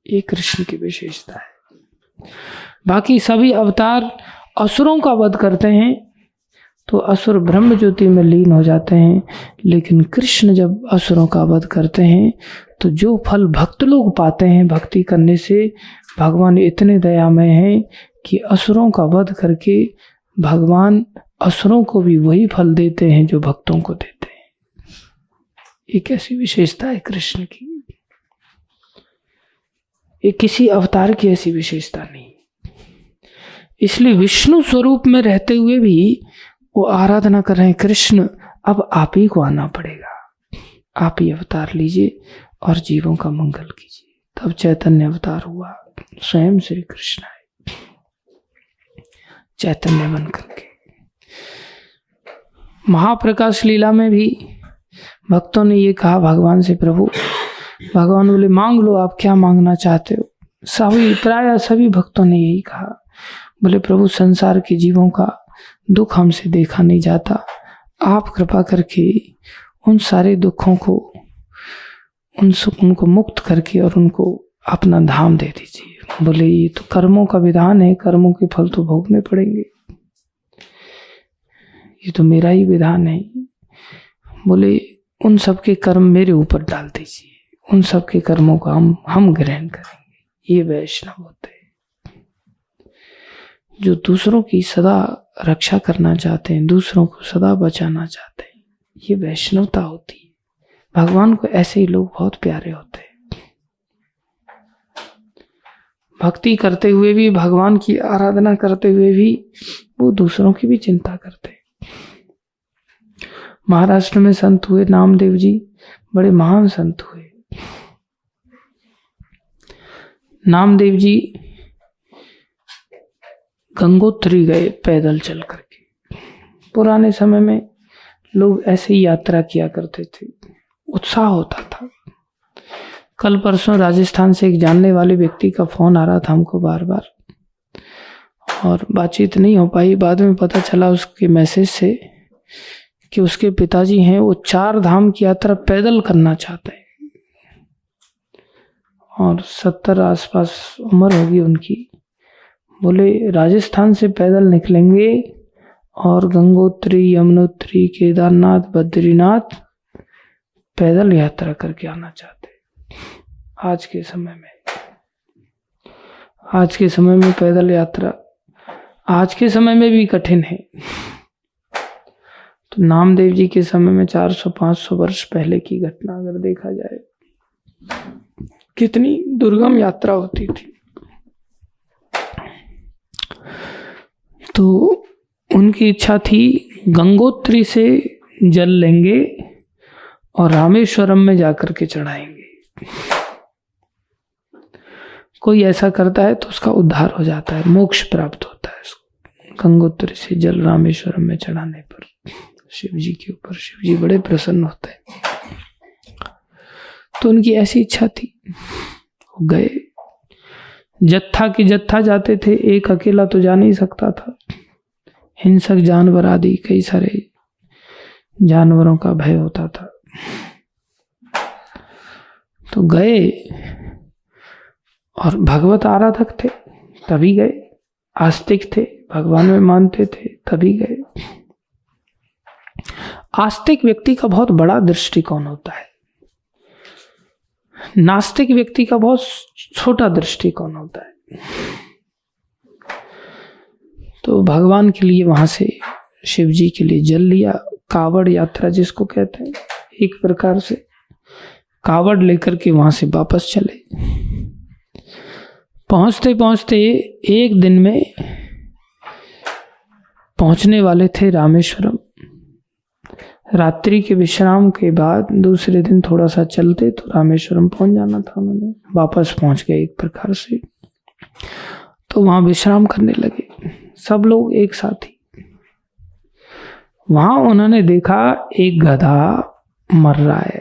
ये कृष्ण की विशेषता है। बाकी सभी अवतार असुरों का वध करते हैं तो असुर ब्रह्म ज्योति में लीन हो जाते हैं, लेकिन कृष्ण जब असुरों का वध करते हैं तो जो फल भक्त लोग पाते हैं भक्ति करने से, भगवान इतने दयामय हैं कि असुरों का वध करके भगवान असुरों को भी वही फल देते हैं जो भक्तों को देते हैं। ये कैसी विशेषता है कृष्ण की। ये किसी अवतार की ऐसी विशेषता नहीं। इसलिए विष्णु स्वरूप में रहते हुए भी वो आराधना कर रहे हैं, कृष्ण अब आप ही को आना पड़ेगा, आप ही अवतार लीजिए और जीवों का मंगल कीजिए। तब चैतन्य अवतार हुआ, स्वयं श्री कृष्ण आए चैतन्य बन करके। महाप्रकाश लीला में भी भक्तों ने ये कहा भगवान से, प्रभु, भगवान बोले मांग लो, आप क्या मांगना चाहते हो। प्राय सभी भक्तों ने यही कहा। बोले प्रभु, संसार के जीवों का दुख हमसे देखा नहीं जाता, आप कृपा करके उन सारे दुखों को उनको मुक्त करके और उनको अपना धाम दे दीजिए। बोले ये तो कर्मों का विधान है, कर्मों के फल तो भोगने पड़ेंगे, ये तो मेरा ही विधान है। बोले उन सब के कर्म मेरे ऊपर डाल दीजिए, उन सब के कर्मों को हम ग्रहण करेंगे। ये वैष्णव होते हैं, जो दूसरों की सदा रक्षा करना चाहते हैं, दूसरों को सदा बचाना चाहते हैं। ये वैष्णवता होती है। भगवान को ऐसे ही लोग बहुत प्यारे होते हैं। भक्ति करते हुए भी, भगवान की आराधना करते हुए भी वो दूसरों की भी चिंता करते हैं। महाराष्ट्र में संत हुए नामदेव जी, बड़े महान संत हुए। नामदेव जी गंगोत्री गए पैदल चल करके। पुराने समय में लोग ऐसे ही यात्रा किया करते थे, उत्साह होता था। कल परसों राजस्थान से एक जानने वाले व्यक्ति का फोन आ रहा था हमको बार बार, और बातचीत नहीं हो पाई। बाद में पता चला उसके मैसेज से कि उसके पिताजी हैं, वो 4 धाम की यात्रा पैदल करना चाहते हैं, और 70 आसपास उम्र होगी उनकी। बोले राजस्थान से पैदल निकलेंगे और गंगोत्री, यमुनोत्री, केदारनाथ, बद्रीनाथ पैदल यात्रा करके आना चाहते। आज के समय में पैदल यात्रा आज के समय में भी कठिन है। तो नामदेव जी के समय में 400-500 वर्ष पहले की घटना अगर देखा जाए, कितनी दुर्गम यात्रा होती थी। तो उनकी इच्छा थी गंगोत्री से जल लेंगे और रामेश्वरम में जाकर के चढ़ाएंगे। कोई ऐसा करता है तो उसका उद्धार हो जाता है, मोक्ष प्राप्त होता है उसको, गंगोत्री से जल रामेश्वरम में चढ़ाने पर शिव जी के ऊपर। शिव जी बड़े प्रसन्न होते हैं। तो उनकी ऐसी इच्छा थी, वो गए। जत्था की जत्था जाते थे, एक अकेला तो जा नहीं सकता था। हिंसक जानवर आदि कई सारे जानवरों का भय होता था। तो गए और भगवत आराधक थे तभी गए, आस्तिक थे, भगवान में मानते थे तभी गए। आस्तिक व्यक्ति का बहुत बड़ा दृष्टिकोण होता है, नास्तिक व्यक्ति का बहुत छोटा दृष्टिकोण होता है। तो भगवान के लिए वहां से शिव जी के लिए जल लिया। कावड़ यात्रा जिसको कहते हैं, एक प्रकार से कावड़ लेकर के वहां से वापस चले। पहुंचते पहुंचते एक दिन में पहुंचने वाले थे रामेश्वरम। रात्रि के विश्राम के बाद दूसरे दिन थोड़ा सा चलते तो रामेश्वरम पहुंच जाना था। उन्होंने वापस पहुंच गए एक प्रकार से। तो वहां विश्राम करने लगे सब लोग एक साथ ही। वहां उन्होंने देखा एक गधा मर रहा है,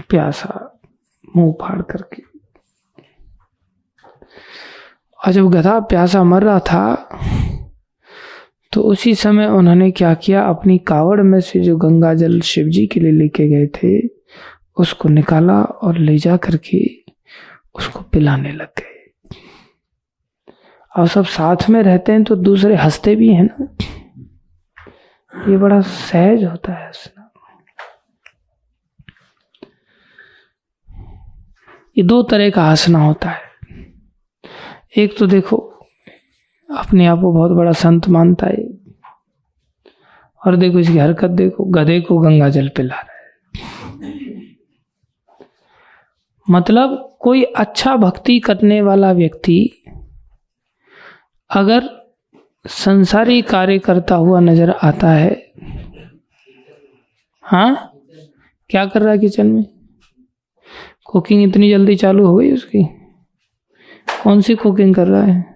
प्यासा, मुंह फाड़ करके। और जब गधा प्यासा मर रहा था तो उसी समय उन्होंने क्या किया, अपनी कावड़ में से जो गंगा जल शिव जी के लिए लेके गए थे उसको निकाला और ले जा करके उसको पिलाने लग गए। और सब साथ में रहते हैं तो दूसरे हंसते भी हैं ना, ये बड़ा सहज होता है हंसना। ये 2 तरह का हंसना होता है। एक तो देखो अपने आप को बहुत बड़ा संत मानता है, और देखो इसकी हरकत देखो, गधे को गंगा जल पिला रहा है। मतलब कोई अच्छा भक्ति करने वाला व्यक्ति अगर संसारी कार्य करता हुआ नजर आता है, हाँ क्या कर रहा है किचन में? कुकिंग इतनी जल्दी चालू हो गई उसकी? कौन सी कुकिंग कर रहा है?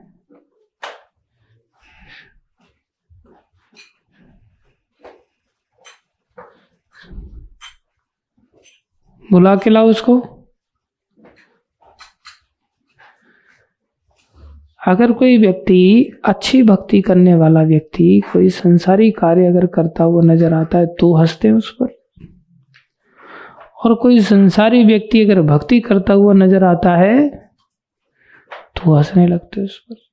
बुला के लाओ उसको। अगर कोई व्यक्ति, अच्छी भक्ति करने वाला व्यक्ति कोई संसारी कार्य अगर करता हुआ नजर आता है तो हंसते हैं उस पर, और कोई संसारी व्यक्ति अगर भक्ति करता हुआ नजर आता है तो हंसने लगते उस पर।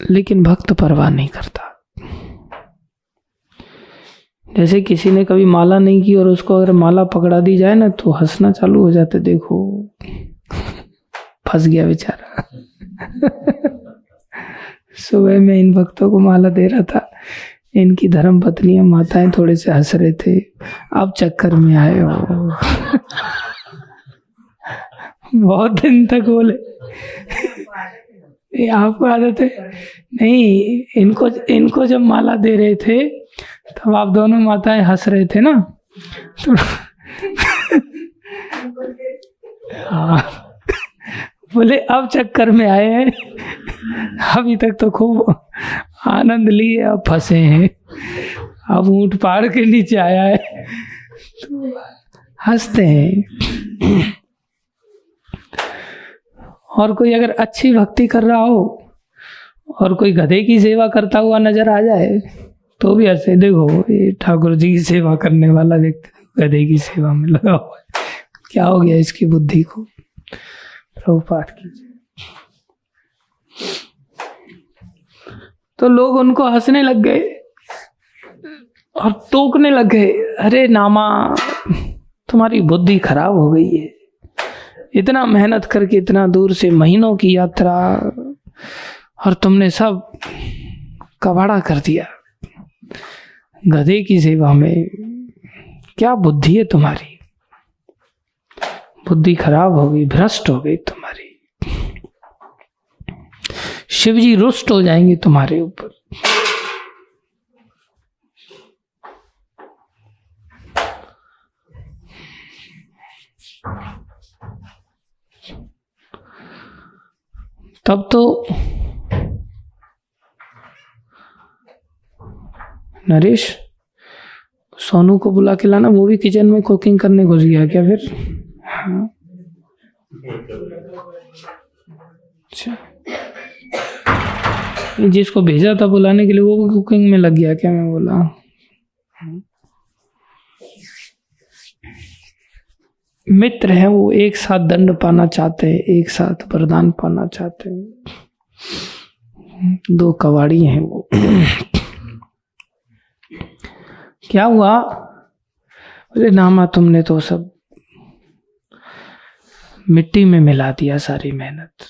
लेकिन भक्त परवाह नहीं करता। जैसे किसी ने कभी माला नहीं की और उसको अगर माला पकड़ा दी जाए ना तो हंसना चालू हो जाते, देखो फंस गया बेचारा। सुबह में इन भक्तों को माला दे रहा था, इनकी धर्म पत्नियां माताएं थोड़े से हंस रहे थे, आप चक्कर में आए हो। बहुत दिन तक बोले आपको आदत है नहीं, इनको जब माला दे रहे थे तब आप दोनों माताएं हंस रहे थे ना, तो हाँ बोले अब चक्कर में आए हैं, अभी तक तो खूब आनंद लिए, अब फंसे हैं, अब ऊंट पहाड़ के नीचे आया है, तो हंसते हैं। और कोई अगर अच्छी भक्ति कर रहा हो और कोई गधे की सेवा करता हुआ नजर आ जाए तो भी ऐसे, देखो ये ठाकुर जी की सेवा करने वाला व्यक्ति गधे की सेवा में लगा हुआ है, क्या हो गया इसकी बुद्धि को। प्रभुपाद कीजिए। तो लोग उनको हंसने लग गए और टोकने लग गए, अरे नामा तुम्हारी बुद्धि खराब हो गई है, इतना मेहनत करके इतना दूर से महीनों की यात्रा और तुमने सब कबाड़ा कर दिया गधे की सेवा में, क्या बुद्धि है तुम्हारी, बुद्धि खराब हो गई, भ्रष्ट हो गई तुम्हारी, शिवजी रुष्ट हो जाएंगे तुम्हारे ऊपर। तब तो नरेश सोनू को बुला के लाना, वो भी किचन में कुकिंग करने घुस गया क्या फिर? हाँ अच्छा, जिसको भेजा था बुलाने के लिए वो भी कुकिंग में लग गया क्या? मैं बोला मित्र हैं वो, एक साथ दंड पाना चाहते हैं, एक साथ वरदान पाना चाहते हैं, दो कवाड़ी हैं वो। क्या हुआ? बोले नामा तुमने तो सब मिट्टी में मिला दिया सारी मेहनत।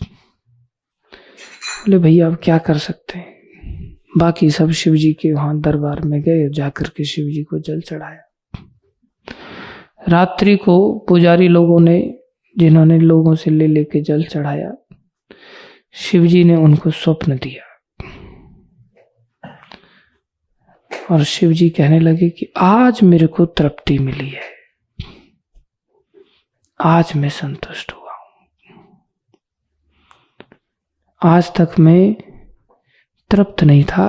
बोले भैया अब क्या कर सकते हैं। बाकी सब शिव जी के वहां दरबार में गए, जाकर के शिव जी को जल चढ़ाया। रात्रि को पुजारी लोगों ने, जिन्होंने लोगों से ले लेके जल चढ़ाया, शिव जी ने उनको स्वप्न दिया और शिव जी कहने लगे कि आज मेरे को तृप्ति मिली है, आज मैं संतुष्ट हुआ हूं, आज तक मैं तृप्त नहीं था,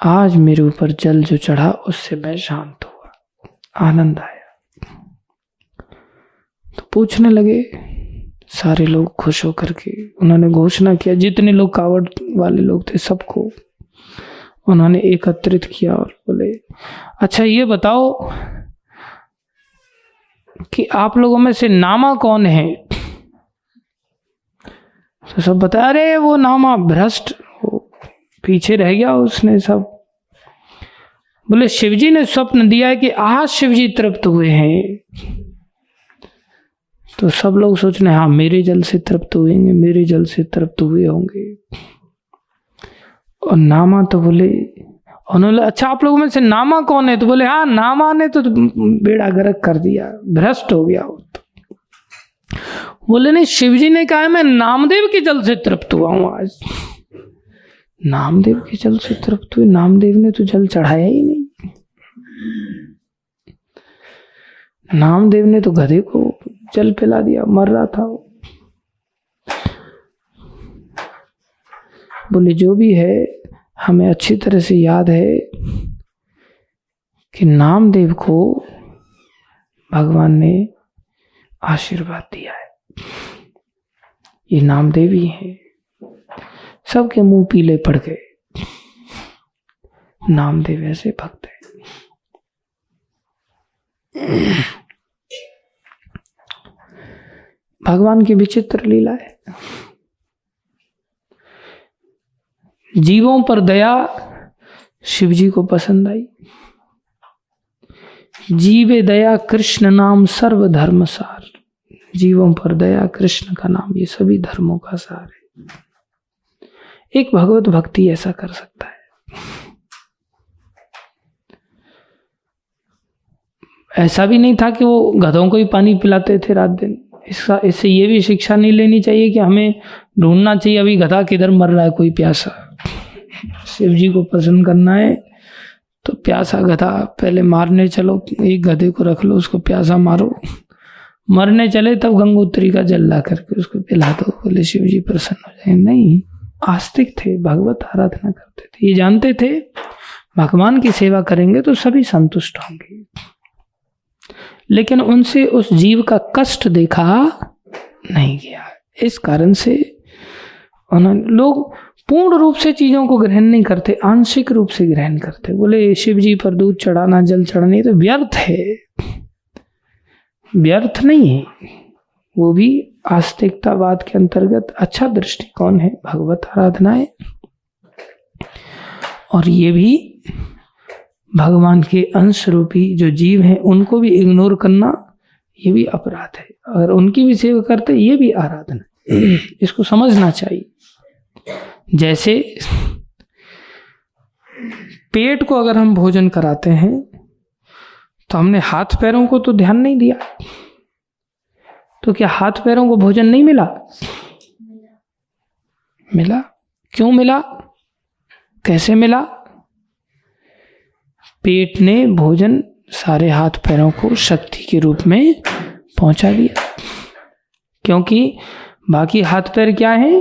आज मेरे ऊपर जल जो चढ़ा उससे मैं शांत हुआ, आनंद आया। तो पूछने लगे सारे लोग खुश होकर के, उन्होंने घोषणा किया, जितने लोग कावड़ वाले लोग थे सबको उन्होंने एकत्रित किया और बोले अच्छा ये बताओ कि आप लोगों में से नामा कौन है? तो सब बताया अरे वो नामा भ्रष्ट, वो पीछे रह गया, उसने सब। बोले शिवजी ने स्वप्न दिया है कि आज शिवजी तृप्त हुए हैं। तो सब लोग सोच रहे हाँ मेरे जल से तृप्त हुएंगे, मेरे जल से तृप्त हुए होंगे। और नामा तो बोले, उन्होंने अच्छा आप लोगों में से नामा कौन है? तो बोले हाँ नामा ने तो बेड़ा गर्क कर दिया, भ्रष्ट हो गया वो तो। बोले नहीं शिवजी ने कहा है मैं नामदेव के जल से तृप्त हुआ हूं आज। नामदेव के जल से तृप्त हुए? नामदेव ने तो जल चढ़ाया ही नहीं, नामदेव ने तो गधे को जल पिला दिया, मर रहा था वो। बोले जो भी है हमें अच्छी तरह से याद है कि नामदेव को भगवान ने आशीर्वाद दिया है, ये नामदेव ही है। सबके मुंह पीले पड़ गए, नामदेव ऐसे भक्त है। भगवान की विचित्र लीला है। जीवों पर दया शिव जी को पसंद आई। जीवे दया कृष्ण नाम सर्व धर्म सार। जीवों पर दया कृष्ण का नाम ये सभी धर्मों का सार है। एक भगवत भक्ति ऐसा कर सकता है। ऐसा भी नहीं था कि वो गधों को ही पानी पिलाते थे रात दिन। इससे ये भी शिक्षा नहीं लेनी चाहिए कि हमें ढूंढना चाहिए अभी गधा किधर मर रहा है कोई प्यासा। शिव जी को प्रसन्न करना है तो प्यासा गधा पहले मारने चलो, एक गधे को रख लो, उसको प्यासा मारो, मरने चले तब गंगोत्री का जल ला करके उसको पिला दो, बोले शिव जी प्रसन्न हो जाए। नहीं, आस्तिक थे, भगवत आराधना करते थे, ये जानते थे भगवान की सेवा करेंगे तो सभी संतुष्ट होंगे। लेकिन उनसे उस जीव का कष्ट देखा नहीं गया। इस कारण से उन्होंने लोग पूर्ण रूप से चीजों को ग्रहण नहीं करते, आंशिक रूप से ग्रहण करते। बोले शिव जी पर दूध चढ़ाना, जल चढ़ाना तो व्यर्थ है, व्यर्थ नहीं है, वो भी आस्तिकतावाद के अंतर्गत अच्छा दृष्टिकोण है, भगवत आराधना है। और ये भी भगवान के अंश रूपी जो जीव हैं उनको भी इग्नोर करना ये भी अपराध है। अगर उनकी भी सेवा करते ये भी आराधना है, इसको समझना चाहिए। जैसे पेट को अगर हम भोजन कराते हैं तो हमने हाथ पैरों को तो ध्यान नहीं दिया, तो क्या हाथ पैरों को भोजन नहीं मिला? मिला। क्यों मिला? कैसे मिला? पेट ने भोजन सारे हाथ पैरों को शक्ति के रूप में पहुंचा दिया, क्योंकि बाकी हाथ पैर क्या है?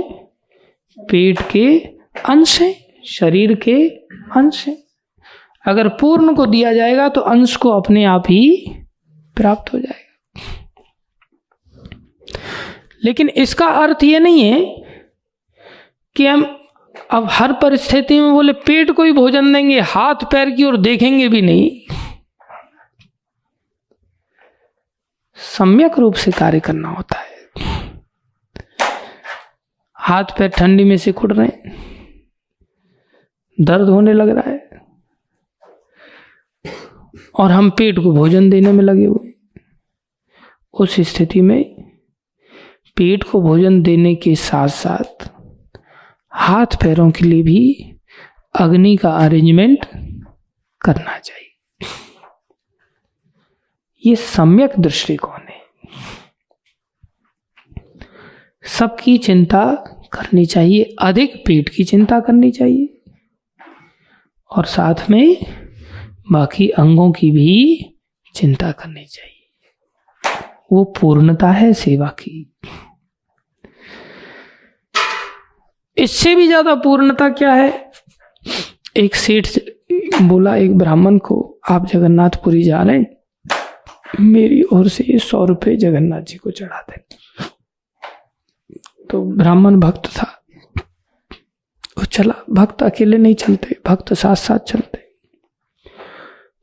पेट के अंश है, शरीर के अंश है। अगर पूर्ण को दिया जाएगा तो अंश को अपने आप ही प्राप्त हो जाएगा। लेकिन इसका अर्थ ये नहीं है कि हम अब हर परिस्थिति में बोले पेट को ही भोजन देंगे, हाथ पैर की ओर देखेंगे भी नहीं। सम्यक रूप से कार्य करना होता है। हाथ पैर ठंडी में से कुड़ रहे हैं, दर्द होने लग रहा है और हम पेट को भोजन देने में लगे हुए। उस स्थिति में पेट को भोजन देने के साथ साथ हाथ पैरों के लिए भी अग्नि का अरेंजमेंट करना चाहिए। ये सम्यक दृष्टिकोण है। सबकी चिंता करनी चाहिए, अधिक पेट की चिंता करनी चाहिए और साथ में बाकी अंगों की भी चिंता करनी चाहिए। वो पूर्णता है सेवा की। इससे भी ज्यादा पूर्णता क्या है? एक सेठ बोला एक ब्राह्मण को, आप जगन्नाथपुरी जा रहे हैं, मेरी ओर से 100 रुपये जगन्नाथ जी को चढ़ा दें। तो ब्राह्मण भक्त था, वो चला। भक्त अकेले नहीं चलते, भक्त साथ साथ चलते।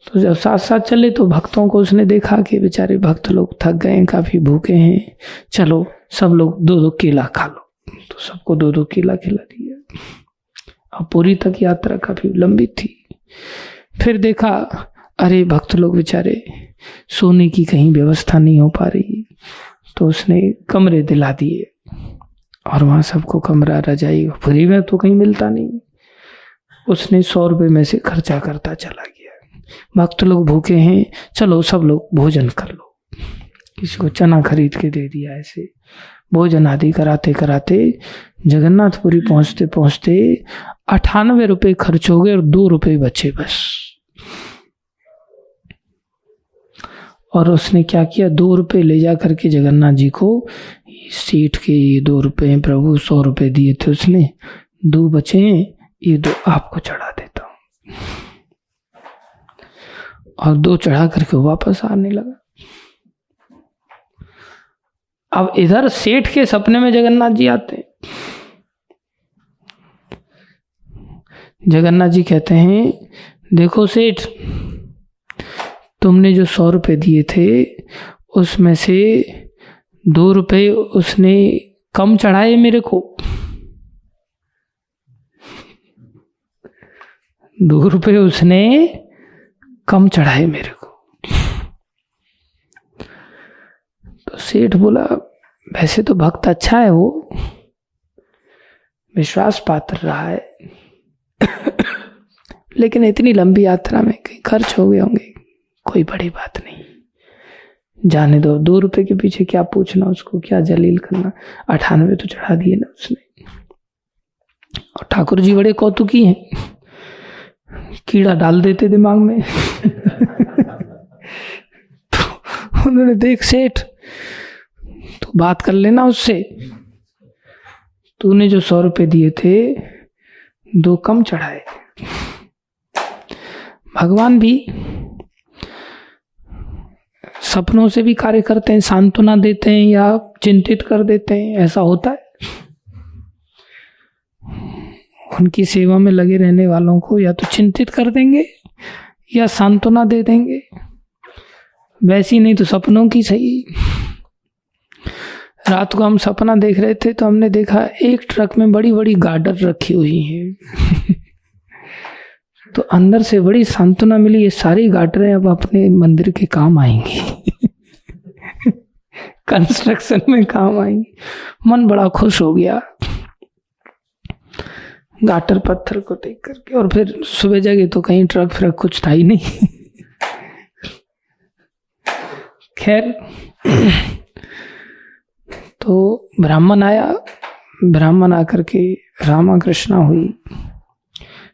तो जब साथ साथ चले तो भक्तों को उसने देखा कि बेचारे भक्त लोग थक गए, काफी भूखे हैं, चलो सब लोग 2-2 केला खा लो। तो सबको 2-2 केला खिला दिया। अब पूरी तक यात्रा काफी लंबी थी। फिर देखा अरे भक्त लोग बेचारे सोने की कहीं व्यवस्था नहीं हो पा रही, तो उसने कमरे दिला दिए और वहां सबको कमरा, रजाई, फ्री में तो कहीं मिलता नहीं। उसने 100 रुपये में से खर्चा करता चला गया। भक्त लोग भूखे हैं, चलो सब लोग भोजन कर लो। किसी को चना खरीद के दे दिया। ऐसे भोजन आदि कराते कराते जगन्नाथपुरी पहुंचते पहुंचते 98 रुपये खर्च हो गए और 2 रुपये बचे बस। और उसने क्या किया, 2 रुपये ले जा करके जगन्नाथ जी को, सेठ के ये 2 रुपये हैं प्रभु, 100 रुपये दिए थे उसने, 2 बचे हैं, ये 2 आपको चढ़ा देता हूं। और 2 चढ़ा करके वापस आने लगा। अब इधर सेठ के सपने में जगन्नाथ जी आते हैं। जगन्नाथ जी कहते हैं, देखो सेठ, तुमने जो 100 रुपये दिए थे उसमें से 2 रुपये उसने कम चढ़ाए मेरे को। 2 रुपये उसने कम चढ़ाए मेरे को। तो सेठ बोला वैसे तो भक्त अच्छा है, वो विश्वास पात्र रहा है, लेकिन इतनी लंबी यात्रा में कहीं खर्च हो गए होंगे, कोई बड़ी बात नहीं, जाने दो। 2 रुपए के पीछे क्या पूछना, उसको क्या जलील करना। 98 तो चढ़ा दिए ना उसने। और ठाकुर जी बड़े कौतुकी हैं, कीड़ा डाल देते दिमाग में। तो उन्होंने देख सेठ तो बात कर लेना उससे, तूने जो 100 रुपए दिए थे 2 कम चढ़ाए। भगवान भी सपनों से भी कार्य करते हैं, सांत्वना देते हैं या चिंतित कर देते हैं, ऐसा होता है। उनकी सेवा में लगे रहने वालों को या तो चिंतित कर देंगे या सांत्वना दे देंगे, वैसी नहीं तो सपनों की सही। रात को हम सपना देख रहे थे तो हमने देखा एक ट्रक में बड़ी बड़ी गार्डर रखी हुई है। तो अंदर से बड़ी सांत्वना मिली, ये सारी गार्डरें अब अपने मंदिर के काम आएंगी। कंस्ट्रक्शन में काम आएंगी। मन बड़ा खुश हो गया गाटर पत्थर को देख करके। और फिर सुबह जगे तो कहीं ट्रक फ्रक कुछ था ही नहीं। खैर, तो ब्राह्मण आया, ब्राह्मण आकर के रामा कृष्णा हुई,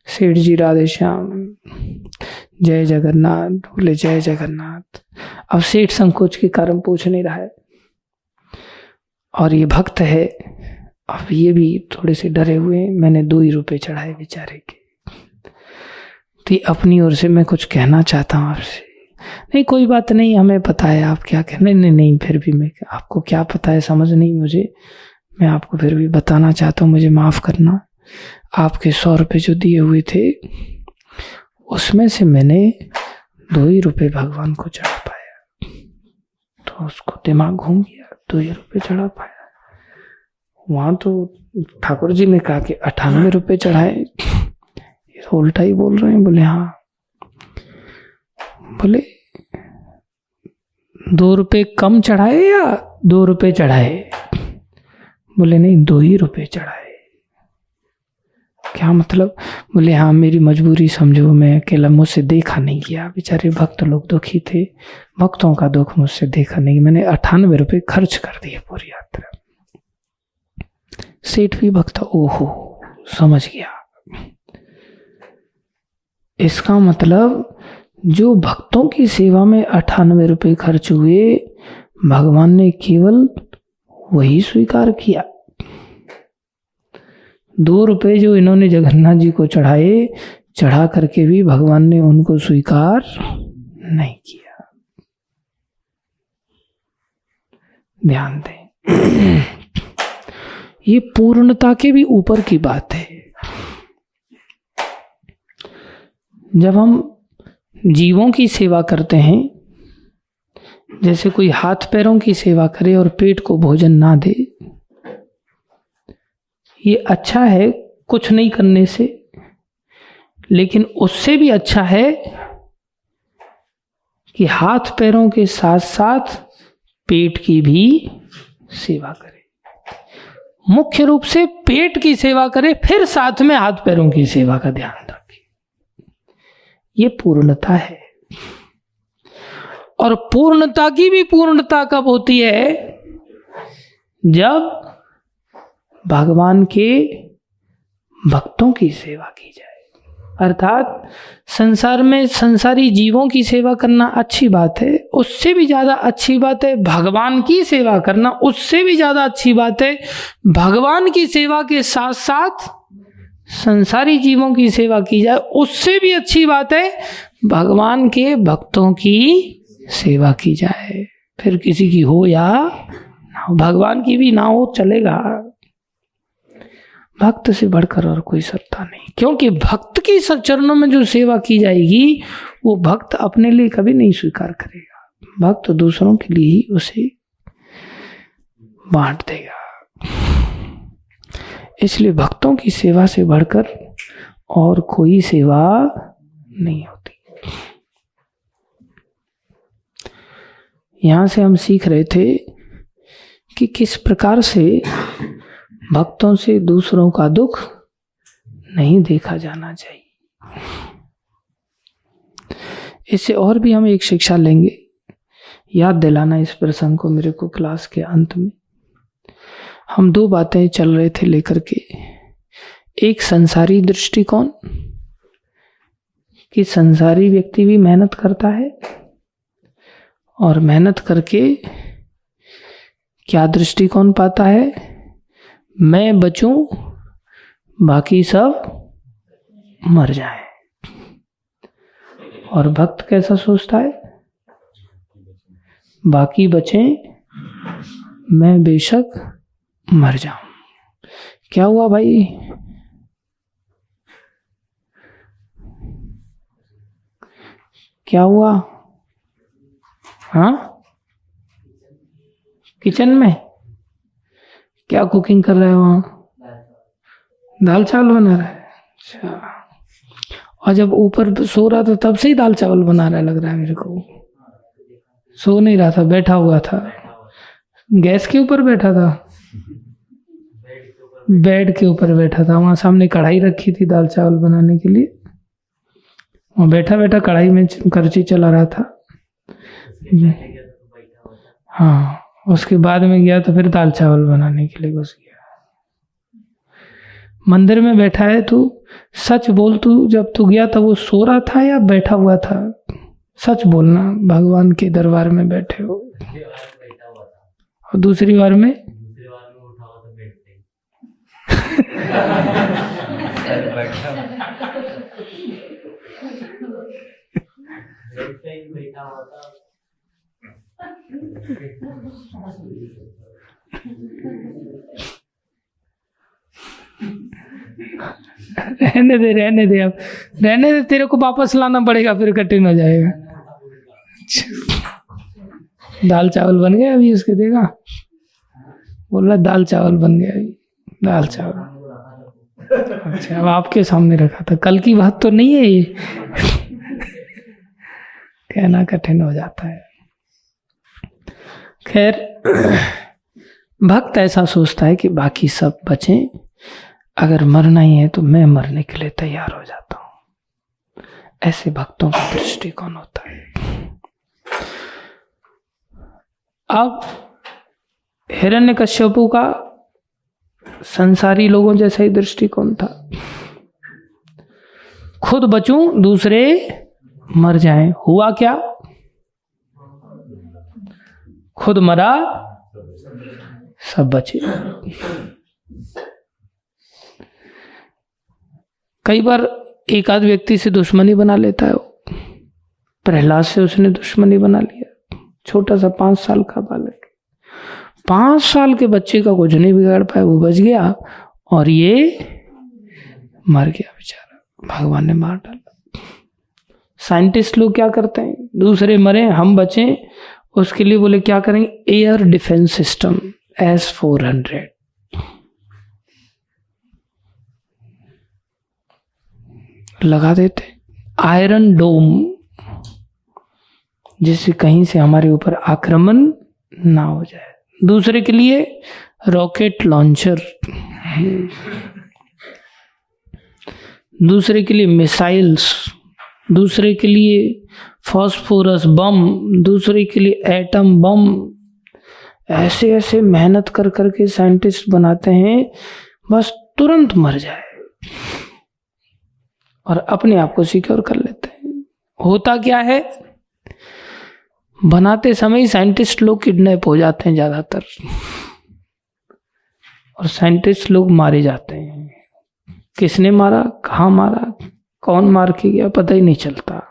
सेठ जी राधे श्याम, जय जगन्नाथ, बोले जय जगन्नाथ। अब सेठ संकोच के कारण पूछ नहीं रहा है, और ये भक्त है, अब ये भी थोड़े से डरे हुए। मैंने 2 ही रुपए चढ़ाए बेचारे के, तो अपनी ओर से मैं कुछ कहना चाहता हूँ आपसे। नहीं कोई बात नहीं, हमें पता है आप क्या कहने। नहीं, फिर भी मैं, आपको क्या पता है समझ नहीं मुझे, मैं आपको फिर भी बताना चाहता हूँ, मुझे माफ करना। आपके 100 रुपए जो दिए हुए थे उसमें से मैंने 2 ही रुपए भगवान को चढ़ा पाया। तो उसको दिमाग घूम गया, 2 ही रुपए चढ़ा पाया। वहां तो ठाकुर जी ने कहा कि 98 रुपए चढ़ाए, ये उल्टा ही बोल रहे हैं। बोले हाँ। बोले 2 रुपए कम चढ़ाए या 2 रुपए चढ़ाए? बोले नहीं, 2 ही रुपए चढ़ाए। क्या मतलब? बोले हाँ, मेरी मजबूरी समझो, मैं अकेला, मुझसे देखा नहीं गया, बेचारे भक्त लोग दुखी थे, भक्तों का दुख मुझसे देखा नहीं, मैंने 98 रुपए खर्च कर दिए पूरी यात्रा। सेठ भी भक्त, ओहो समझ गया। इसका मतलब जो भक्तों की सेवा में 98 रुपए खर्च हुए, भगवान ने केवल वही स्वीकार किया। 2 रुपए जो इन्होंने जगन्नाथ जी को चढ़ाए, चढ़ा करके भी भगवान ने उनको स्वीकार नहीं किया। ध्यान दें, ये पूर्णता के भी ऊपर की बात है। जब हम जीवों की सेवा करते हैं, जैसे कोई हाथ पैरों की सेवा करे और पेट को भोजन ना दे, ये अच्छा है कुछ नहीं करने से, लेकिन उससे भी अच्छा है कि हाथ पैरों के साथ साथ पेट की भी सेवा करे। मुख्य रूप से पेट की सेवा करे, फिर साथ में हाथ पैरों की सेवा का ध्यान रखे। ये पूर्णता है। और पूर्णता की भी पूर्णता कब होती है? जब भगवान के भक्तों की सेवा की जाए। अर्थात संसार में संसारी जीवों की सेवा करना अच्छी बात है, उससे भी ज्यादा अच्छी बात है भगवान की सेवा करना, उससे भी ज्यादा अच्छी बात है भगवान की सेवा के साथ साथ संसारी जीवों की सेवा की जाए, उससे भी अच्छी बात है भगवान के भक्तों की सेवा की जाए। फिर किसी की हो या ना हो, भगवान की भी ना हो चलेगा, भक्त से बढ़कर और कोई सत्ता नहीं। क्योंकि भक्त की चरणों में जो सेवा की जाएगी वो भक्त अपने लिए कभी नहीं स्वीकार करेगा, भक्त दूसरों के लिए ही उसे बांट देगा। इसलिए भक्तों की सेवा से बढ़कर और कोई सेवा नहीं होती। यहां से हम सीख रहे थे कि किस प्रकार से भक्तों से दूसरों का दुख नहीं देखा जाना चाहिए। इससे और भी हम एक शिक्षा लेंगे, याद दिलाना इस प्रसंग को मेरे को क्लास के अंत में। हम दो बातें चल रहे थे लेकर के, एक संसारी दृष्टिकोण कि संसारी व्यक्ति भी मेहनत करता है और मेहनत करके क्या दृष्टिकोण पाता है, मैं बचूं बाकी सब मर जाएं। और भक्त कैसा सोचता है, बाकी बचें मैं बेशक मर जाऊं। क्या हुआ भाई, क्या हुआ? हाँ, किचन में क्या कुकिंग कर रहे हो वहां? दाल चावल बना रहा है। अच्छा, और जब ऊपर सो रहा था तब से ही दाल चावल बना रहा है लग रहा है मेरे को। सो नहीं रहा था, बैठा हुआ था, गैस के ऊपर बैठा था, बेड के ऊपर बैठा था। वहां सामने कढ़ाई रखी थी दाल चावल बनाने के लिए, वहां बैठा बैठा कढ़ाई में करछी चला रहा था। हाँ, उसके बाद में गया तो फिर दाल चावल बनाने के लिए घुस गया। मंदिर में बैठा है तू, सच बोल, तू जब तू गया तब वो सो रहा था या बैठा हुआ था? सच बोलना, भगवान के दरबार में बैठे हो। और दूसरी बार में उठा हुआ था बेड पे बैठा हुआ था। रहने दे अब, रहने दे, तेरे को वापस लाना पड़ेगा, फिर कठिन हो जाएगा। दाल चावल बन गया अभी, उसके देगा, बोल रहा दाल चावल बन गया अभी, दाल चावल। अच्छा, अब आपके सामने रखा था, कल की बात तो नहीं है ये। कहना कठिन हो जाता है। खैर, भक्त ऐसा सोचता है कि बाकी सब बचें, अगर मरना ही है तो मैं मरने के लिए तैयार हो जाता हूं। ऐसे भक्तों का दृष्टिकोण होता है। अब हिरण्यकश्यपु का संसारी लोगों जैसा ही दृष्टिकोण था, खुद बचूं दूसरे मर जाएं। हुआ क्या, खुद मरा सब बचे। कई बार एक आध व्यक्ति से दुश्मनी बना लेता है। प्रहलाद से उसने दुश्मनी बना लिया, छोटा सा 5 साल का बालक, 5 साल के बच्चे का कुछ नहीं बिगाड़ पाया, वो बच गया और ये मर गया बेचारा, भगवान ने मार डाला। साइंटिस्ट लोग क्या करते हैं, दूसरे मरे हम बचें, उसके लिए बोले क्या करेंगे, एयर डिफेंस सिस्टम S-400 लगा देते, आयरन डोम, जिससे कहीं से हमारे ऊपर आक्रमण ना हो जाए। दूसरे के लिए रॉकेट लॉन्चर, दूसरे के लिए मिसाइल्स, दूसरे के लिए फॉस्फोरस बम, दूसरे के लिए एटम बम। ऐसे ऐसे मेहनत कर करके साइंटिस्ट बनाते हैं, बस तुरंत मर जाए और अपने आप को सिक्योर कर लेते हैं। होता क्या है, बनाते समय साइंटिस्ट लोग किडनैप हो जाते हैं ज्यादातर, और साइंटिस्ट लोग मारे जाते हैं। किसने मारा, कहाँ मारा, कौन मार के गया, पता ही नहीं चलता।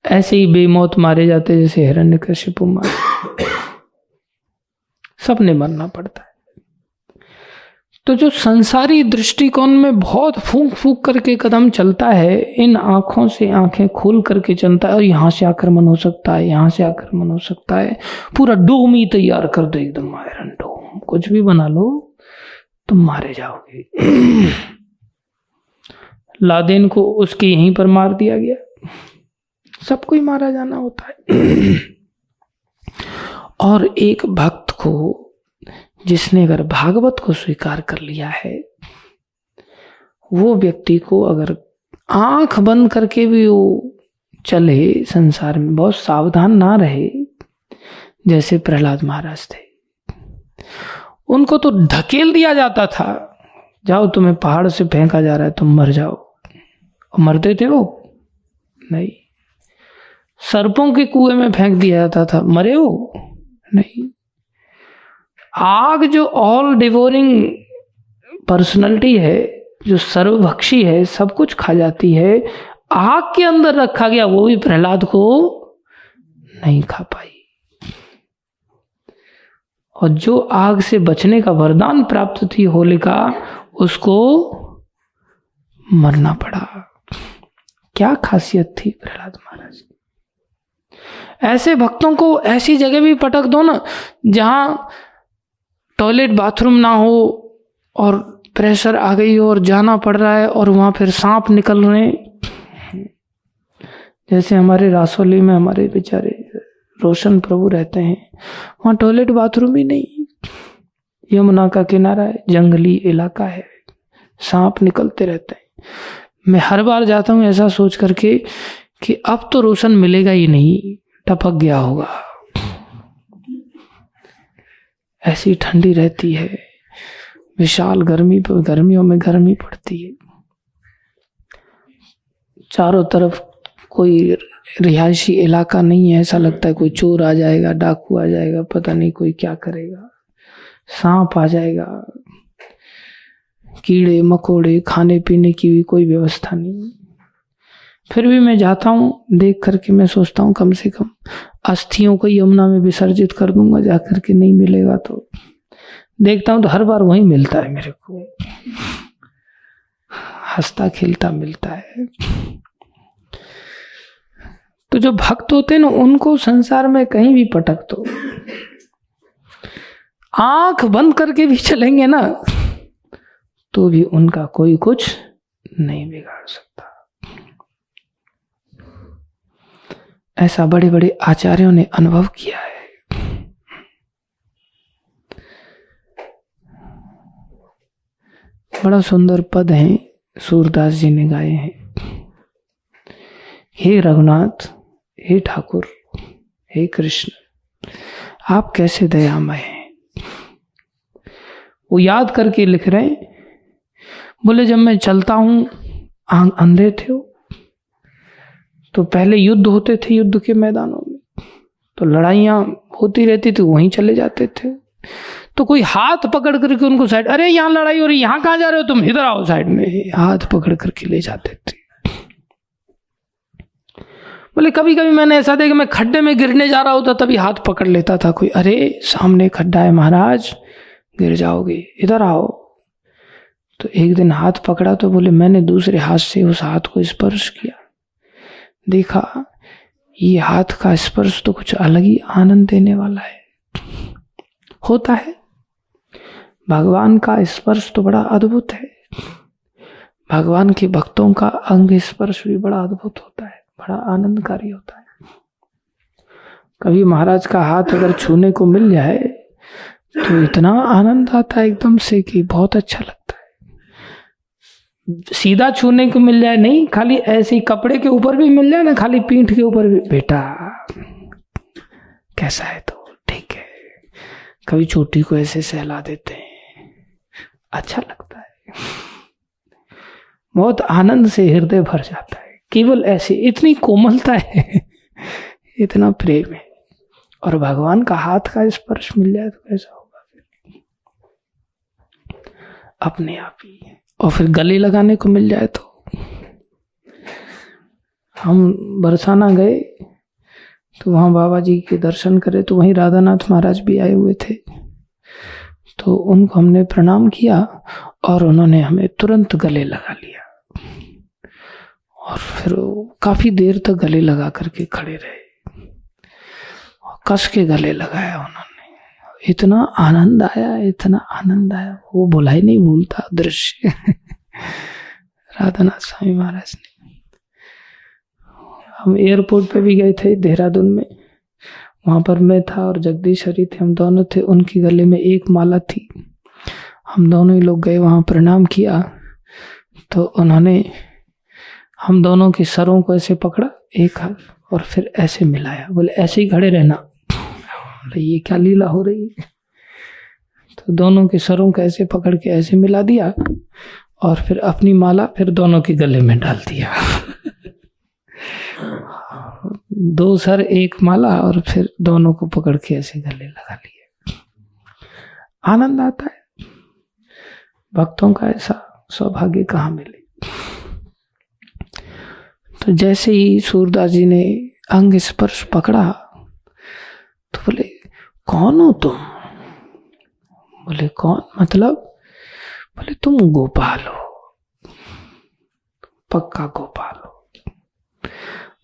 ऐसे ही बेमौत मारे जाते जैसे हिरण्यकश्यपु मारे, सबने मरना पड़ता है। तो जो संसारी दृष्टिकोण में बहुत फूंक फूंक करके कदम चलता है, इन आंखों से आंखें खोल करके चलता है, और यहाँ से आक्रमण हो सकता है, यहाँ से आक्रमण हो सकता है, पूरा डोम ही तैयार कर दो, एकदम आयरन डोम, कुछ भी बना लो तुम मारे जाओगे। लादेन को उसके यहीं पर मार दिया गया, सबको ही मारा जाना होता है। और एक भक्त को, जिसने अगर भागवत को स्वीकार कर लिया है, वो व्यक्ति को अगर आंख बंद करके भी वो चले संसार में, बहुत सावधान ना रहे, जैसे प्रहलाद महाराज थे, उनको तो धकेल दिया जाता था, जाओ तुम्हें पहाड़ से फेंका जा रहा है, तुम मर जाओ। और मरते थे वो? नहीं। सर्पों के कुएं में फेंक दिया जाता था, मरे वो? नहीं। आग जो ऑल डिवोरिंग पर्सनैलिटी है, जो सर्वभक्षी है, सब कुछ खा जाती है, आग के अंदर रखा गया, वो भी प्रहलाद को नहीं खा पाई। और जो आग से बचने का वरदान प्राप्त थी होलिका, उसको मरना पड़ा। क्या खासियत थी प्रहलाद महाराज की। ऐसे भक्तों को ऐसी जगह भी पटक दो ना, जहां टॉयलेट बाथरूम ना हो और प्रेशर आ गई हो और जाना पड़ रहा है, और वहां फिर सांप निकल रहे हैं। जैसे हमारे रासौली में हमारे बेचारे रोशन प्रभु रहते हैं, वहां टॉयलेट बाथरूम ही नहीं, यमुना का किनारा है, जंगली इलाका है, सांप निकलते रहते हैं। मैं हर बार जाता हूं ऐसा सोच करके कि अब तो रोशन मिलेगा ही नहीं, टपक गया होगा। ऐसी ठंडी रहती है, विशाल गर्मियों में गर्मी पड़ती है, चारों तरफ कोई रिहायशी इलाका नहीं है, ऐसा लगता है कोई चोर आ जाएगा, डाकू आ जाएगा, पता नहीं कोई क्या करेगा, सांप आ जाएगा, कीड़े मकोड़े, खाने पीने की भी कोई व्यवस्था नहीं। फिर भी मैं जाता हूँ, देख करके मैं सोचता हूँ कम से कम अस्थियों को यमुना में विसर्जित कर दूंगा जाकर के, नहीं मिलेगा तो देखता हूँ तो हर बार वही मिलता है मेरे को, हंसता खिलता मिलता है। तो जो भक्त होते हैं ना, उनको संसार में कहीं भी पटक दो, आंख बंद करके भी चलेंगे ना, तो भी उनका कोई कुछ नहीं बिगाड़ सकता। ऐसा बड़े बड़े आचार्यों ने अनुभव किया है। बड़ा सुंदर पद है, सूरदास जी ने गाए हैं। हे रघुनाथ, हे ठाकुर, हे कृष्ण, आप कैसे दयामय हैं। वो याद करके लिख रहे हैं, बोले जब मैं चलता हूं, अंधे थे हो, तो पहले युद्ध होते थे, युद्ध के मैदानों में तो लड़ाइयां होती रहती थी, वहीं चले जाते थे। तो कोई हाथ पकड़ करके उनको साइड, अरे यहाँ लड़ाई हो रही, यहाँ कहाँ जा रहे हो तुम, इधर आओ साइड में, हाथ पकड़ करके ले जाते थे। बोले कभी कभी मैंने ऐसा देखा, मैं खड्डे में गिरने जा रहा होता तभी हाथ पकड़ लेता था कोई, अरे सामने खड्डा है महाराज, गिर जाओगे, इधर आओ। तो एक दिन हाथ पकड़ा तो बोले मैंने दूसरे हाथ से उस हाथ को स्पर्श किया, देखा ये हाथ का स्पर्श तो कुछ अलग ही आनंद देने वाला है। होता है भगवान का स्पर्श तो बड़ा अद्भुत है, भगवान के भक्तों का अंग स्पर्श भी बड़ा अद्भुत होता है, बड़ा आनंदकारी होता है। कभी महाराज का हाथ अगर छूने को मिल जाए तो इतना आनंद आता है एकदम से कि बहुत अच्छा लगता है। सीधा छूने को मिल जाए नहीं, खाली ऐसे कपड़े के ऊपर भी मिल जाए ना, खाली पीठ के ऊपर भी, बेटा कैसा है तो ठीक है। कभी चोटी को ऐसे सहला देते हैं, अच्छा लगता है, बहुत आनंद से हृदय भर जाता है। केवल ऐसे, इतनी कोमलता है, इतना प्रेम है, और भगवान का हाथ का स्पर्श मिल जाए तो कैसा होगा फिर, अपने आप ही। और फिर गले लगाने को मिल जाए तो। हम बरसाना गए तो वहाँ बाबा जी के दर्शन करे, तो वहीं राधानाथ महाराज भी आए हुए थे, तो उनको हमने प्रणाम किया और उन्होंने हमें तुरंत गले लगा लिया, और फिर काफी देर तक गले लगा करके खड़े रहे, और कस के गले लगाया उन्होंने। इतना आनंद आया, इतना आनंद आया, वो भुला ही नहीं भूलता दृश्य राधानाथ स्वामी महाराज ने। हम एयरपोर्ट पे भी गए थे देहरादून में, वहां पर मैं था और जगदीश हरी थे, हम दोनों थे। उनके गले में एक माला थी। हम दोनों ही लोग गए वहां, प्रणाम किया तो उन्होंने हम दोनों के सरों को ऐसे पकड़ा एक हाथ और फिर ऐसे मिलाया। बोले ऐसे ही खड़े रहना। ये क्या लीला हो रही है। तो दोनों के सरों को ऐसे पकड़ के ऐसे मिला दिया और फिर अपनी माला फिर दोनों के गले में डाल दिया। 2 सर 1 माला और फिर दोनों को पकड़ के ऐसे गले लगा लिए। आनंद आता है। भक्तों का ऐसा सौभाग्य कहाँ मिले। तो जैसे ही सूरदास जी ने अंग स्पर्श पकड़ा तो बोले कौन हो तुम? बोले कौन मतलब? बोले तुम गोपाल हो, पक्का गोपाल हो।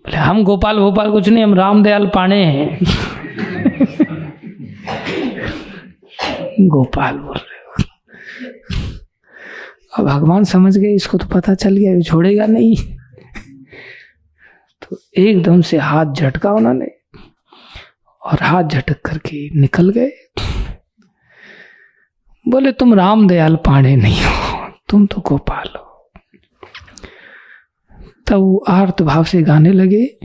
बोले हम गोपाल भोपाल कुछ नहीं, हम रामदयाल पाणे हैं। गोपाल बोल रहे हो। अब भगवान समझ गए, इसको तो पता चल गया, ये छोड़ेगा नहीं। तो एकदम से हाथ झटका उन्होंने और हाथ झटक करके निकल गए। बोले तुम रामदयाल पाणे नहीं हो, तुम तो गोपाल हो। तब वो आर्त भाव से गाने लगे,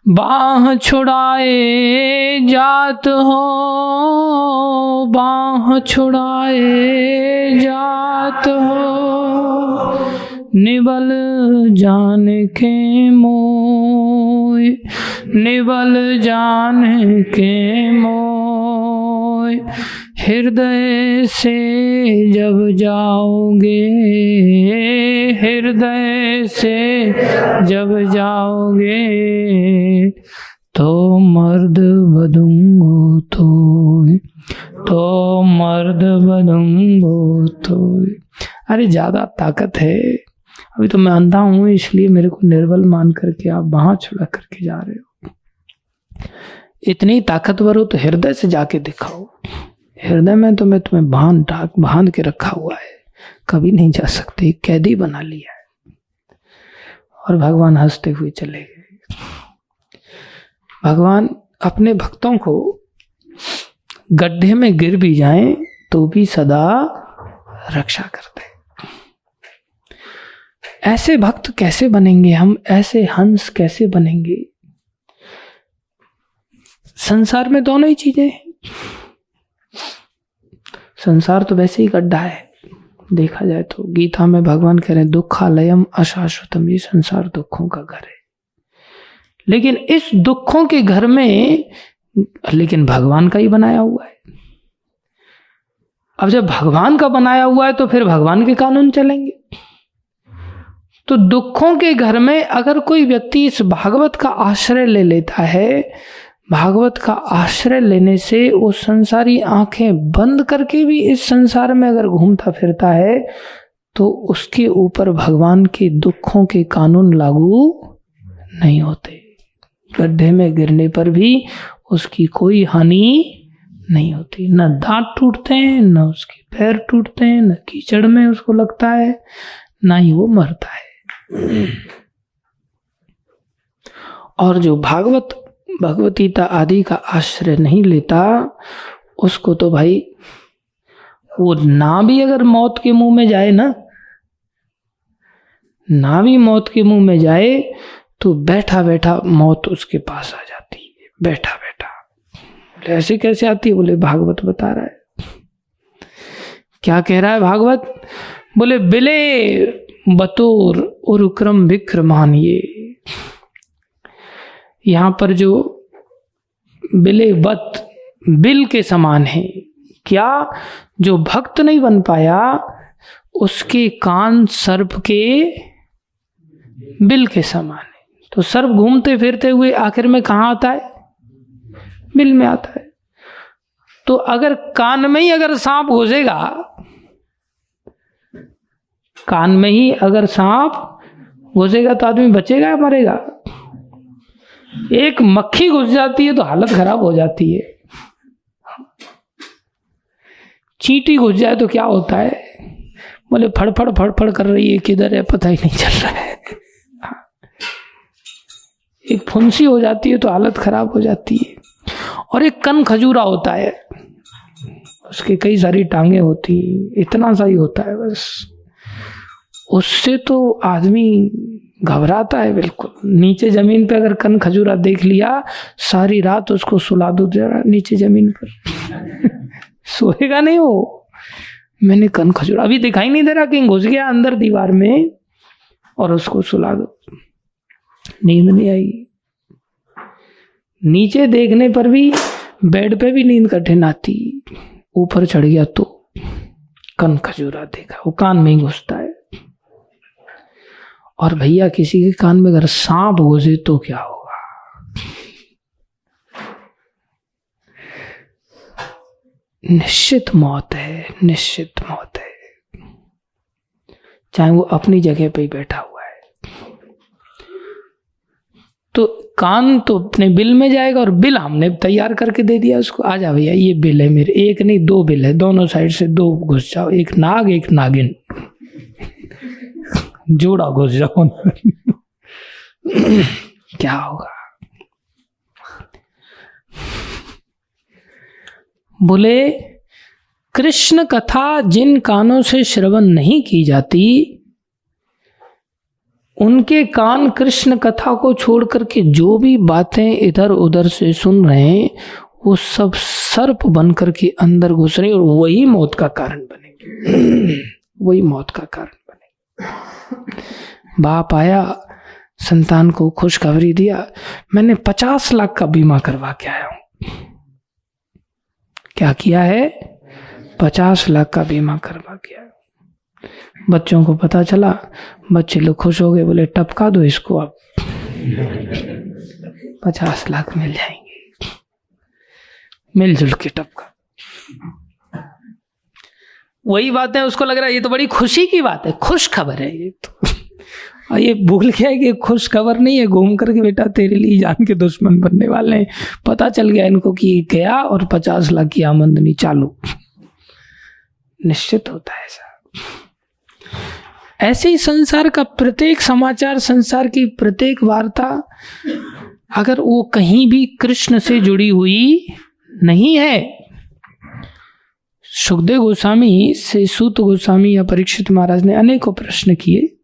बाह छुड़ाए जात हो, बाह छुड़ाए जात हो, निबल जान के मोय, निबल जान के मोय, हृदय से जब जाओगे, हृदय से जब जाओगे, तो मर्द बदूंगो तो मर्द बदूंगो तो। अरे ज्यादा ताकत है, अभी तो मैं अंधा हूं इसलिए मेरे को निर्बल मान करके आप बांह छुड़ा करके जा रहे हो। इतनी ताकतवर हो तो हृदय से जाके दिखाओ। हृदय में तो मैं तुम्हें बांध के रखा हुआ है, कभी नहीं जा सकते, कैदी बना लिया है। और भगवान हंसते हुए चले गए। भगवान अपने भक्तों को गड्ढे में गिर भी जाएं तो भी सदा रक्षा करते। ऐसे भक्त कैसे बनेंगे हम, ऐसे हंस कैसे बनेंगे? संसार में दोनों ही चीजें हैं। संसार तो वैसे ही गड्ढा है, देखा जाए तो गीता में भगवान कह रहे हैं दुखालयम अशाश्वतम, ये संसार दुखों का घर है। लेकिन इस दुखों के घर में लेकिन भगवान का ही बनाया हुआ है। अब जब भगवान का बनाया हुआ है तो फिर भगवान के कानून चलेंगे। तो दुखों के घर में अगर कोई व्यक्ति इस भागवत का आश्रय ले लेता है, भागवत का आश्रय लेने से वो संसारी आंखें बंद करके भी इस संसार में अगर घूमता फिरता है तो उसके ऊपर भगवान के दुखों के कानून लागू नहीं होते। गड्ढे में गिरने पर भी उसकी कोई हानि नहीं होती, न दांत टूटते हैं, न उसके पैर टूटते हैं, न कीचड़ में उसको लगता है, ना ही वो मरता है। और जो भगवतीता आदि का आश्रय नहीं लेता उसको तो भाई वो ना भी अगर मौत के मुंह में जाए ना भी मौत के मुंह में जाए तो बैठा बैठा मौत उसके पास आ जाती है। बैठा बैठा बोले ऐसे कैसे आती है? बोले भागवत बता रहा है। क्या कह रहा है भागवत? बोले बिले बतौर उरुक्रम विक्रमानिये। यहां पर जो बिले बत बिल के समान है। क्या? जो भक्त नहीं बन पाया उसके कान सर्प के बिल के समान है। तो सर्प घूमते फिरते हुए आखिर में कहाँ आता है? बिल में आता है। तो अगर कान में ही अगर सांप घुसेगा, कान में ही अगर सांप घुसेगा तो आदमी बचेगा या मरेगा? एक मक्खी घुस जाती है तो हालत खराब हो जाती है। चींटी घुस जाए तो क्या होता है? बोले फड़फड़ फड़फड़ कर रही है, किधर है पता ही नहीं चल रहा है। एक फुंसी हो जाती है तो हालत खराब हो जाती है। और एक कन खजूरा होता है, उसकी कई सारी टांगे होती, इतना सा ही होता है बस। उससे तो आदमी घबराता है बिल्कुल। नीचे जमीन पे अगर कन खजूरा देख लिया, सारी रात उसको सुला दो जरा नीचे जमीन पर सोएगा नहीं वो। मैंने कन खजूरा, अभी दिखाई नहीं दे रहा कि घुस गया अंदर दीवार में, और उसको सुला दो, नींद नहीं आई। नीचे देखने पर भी, बेड पे भी नींद कठिन आती, ऊपर चढ़ गया तो कन खजूरा देखा, वो कान में ही घुसता है। और भैया किसी के कान में अगर सांप घुसे तो क्या होगा? निश्चित मौत है, निश्चित मौत है, चाहे वो अपनी जगह पे ही बैठा हुआ है। तो कान तो अपने बिल में जाएगा, और बिल हमने तैयार करके दे दिया उसको, आ जा भैया ये बिल है मेरे, एक नहीं 2 बिल है, दोनों साइड से 2 घुस जाओ, एक नाग एक नागिन, जोड़ा घुस जाओ क्या होगा? बोले कृष्ण कथा जिन कानों से श्रवण नहीं की जाती, उनके कान कृष्ण कथा को छोड़ करके जो भी बातें इधर उधर से सुन रहे हैं, वो सब सर्प बन करके अंदर घुस रहे, और वही मौत का कारण बनेंगे, वही मौत का कारण बनेंगे। बाप आया, संतान को खुशखबरी दिया, मैंने 50 लाख का बीमा करवा के आया हूं। क्या किया है? 50 लाख का बीमा करवा के आया। बच्चों को पता चला, बच्चे लोग खुश हो गए, बोले टपका दो इसको, अब 50 लाख मिल जाएंगे, मिलजुल के टपका। वही बात है, उसको लग रहा है ये तो बड़ी खुशी की बात है, खुश खबर है ये तो। और ये भूल गया है कि खुश खबर नहीं है, घूम करके बेटा तेरे लिए जान के दुश्मन बनने वाले हैं। पता चल गया इनको कि गया और 50 लाख की आमदनी चालू। निश्चित होता है ऐसा। ऐसे ही संसार का प्रत्येक समाचार, संसार की प्रत्येक वार्ता, अगर वो कहीं भी कृष्ण से जुड़ी हुई नहीं है। सुखदेव गोस्वामी से सूत गोस्वामी या परीक्षित महाराज ने अनेकों प्रश्न किए,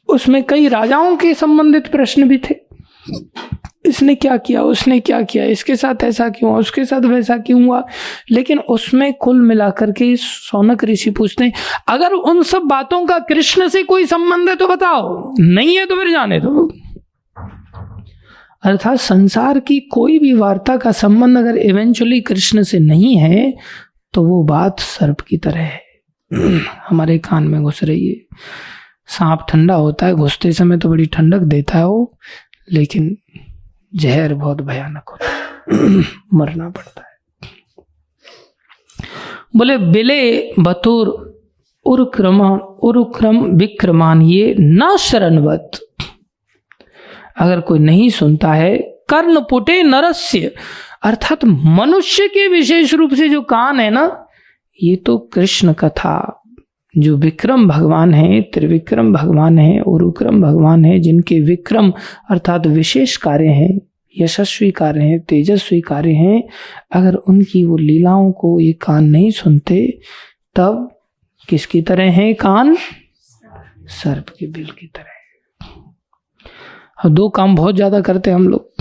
उसमें कई राजाओं के संबंधित प्रश्न भी थे। इसने क्या किया, उसने क्या किया, इसके साथ ऐसा क्यों हुआ, उसके साथ वैसा क्यों हुआ। लेकिन उसमें कुल मिलाकर के शौनक ऋषि पूछते हैं, अगर उन सब बातों का कृष्ण से कोई संबंध है तो बताओ, नहीं है तो फिर जाने दो। अर्थात संसार की कोई भी वार्ता का संबंध अगर इवेंचुअली कृष्ण से नहीं है तो वो बात सर्प की तरह है, हमारे कान में घुस रही है। सांप ठंडा होता है, घुसते समय तो बड़ी ठंडक देता है वो, लेकिन जहर बहुत भयानक होता है, मरना पड़ता है। बोले बिले बतुर उरुक्रम विक्रमान ये न शरणवत। अगर कोई नहीं सुनता है, कर्ण पुटे नरस्य, अर्थात मनुष्य के विशेष रूप से जो कान है ना, ये तो कृष्ण कथा, जो विक्रम भगवान है, त्रिविक्रम भगवान है, उरुक्रम भगवान है, जिनके विक्रम अर्थात विशेष कार्य हैं, यशस्वी कार्य हैं, तेजस्वी कार्य हैं, अगर उनकी वो लीलाओं को ये कान नहीं सुनते, तब किसकी तरह है कान? सर्प के बिल की तरह। दो काम बहुत ज्यादा करते हम लोग,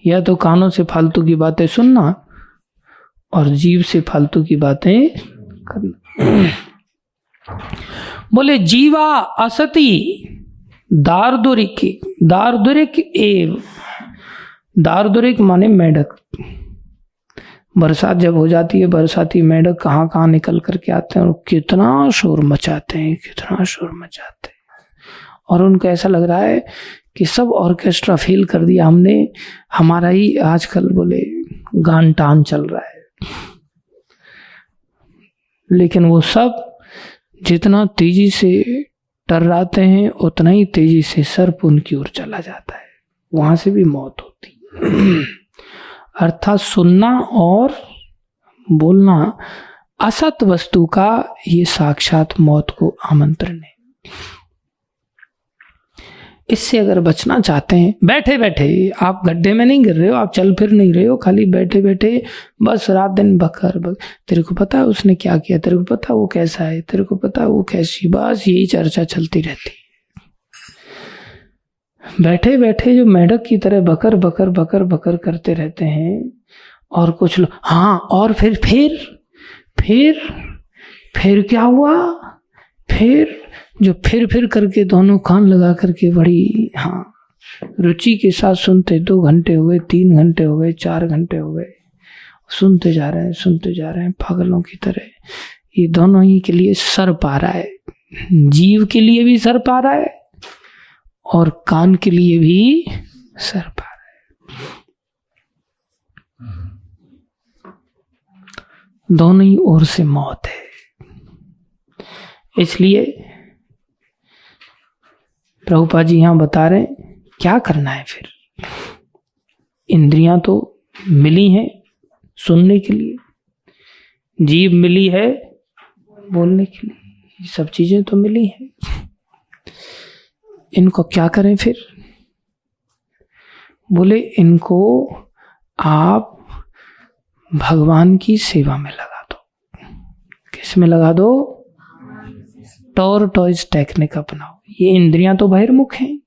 या तो कानों से फालतू की बातें सुनना और जीभ से फालतू की बातें करना। बोले जीवा असति दार्दुरिक एव, दार्दुरिक माने मेढक। बरसात जब हो जाती है, बरसाती मेढक कहाँ कहाँ निकल करके आते हैं और कितना शोर मचाते हैं, कितना शोर मचाते हैं। और उनको ऐसा लग रहा है कि सब ऑर्केस्ट्रा फेल कर दिया हमने, हमारा ही आजकल बोले गान टान चल रहा है। लेकिन वो सब जितना तेजी से टर्राते हैं, उतना ही तेजी से सर्प उनकी ओर चला जाता है, वहां से भी मौत होती। अर्थात सुनना और बोलना असत वस्तु का ये साक्षात मौत को आमंत्रण है। इससे अगर बचना चाहते हैं, बैठे बैठे आप गड्ढे में नहीं गिर रहे हो, आप चल फिर नहीं रहे हो, खाली बैठे बैठे बस रात दिन बकर तेरे को पता है उसने क्या किया, तेरे को पता वो कैसा है, तेरे को पता वो कैसी, बस यही चर्चा चलती रहती। बैठे बैठे जो मेढक की तरह बकर बकर बकर बकर करते रहते हैं। और कुछ लोग हाँ, और फिर क्या हुआ, फिर जो फिर करके दोनों कान लगा करके बड़ी रुचि के साथ सुनते, 2 घंटे हो गए, 3 घंटे हो गए, 4 घंटे हो गए, सुनते जा रहे हैं पागलों की तरह। ये दोनों ही के लिए सर पा रहा है, जीव के लिए भी सर पा रहा है और कान के लिए भी सर पा रहा है। दोनों ही ओर से मौत है। इसलिए प्रभुपाद जी यहां बता रहे हैं क्या करना है। फिर इंद्रियां तो मिली हैं सुनने के लिए, जीभ मिली है बोलने के लिए, ये सब चीजें तो मिली हैं। इनको क्या करें फिर? बोले इनको आप भगवान की सेवा में लगा दो। किस में लगा दो? टॉर्टोइज टेक्निक अपनाओ। ये इंद्रियां तो बहिर्मुख हैं,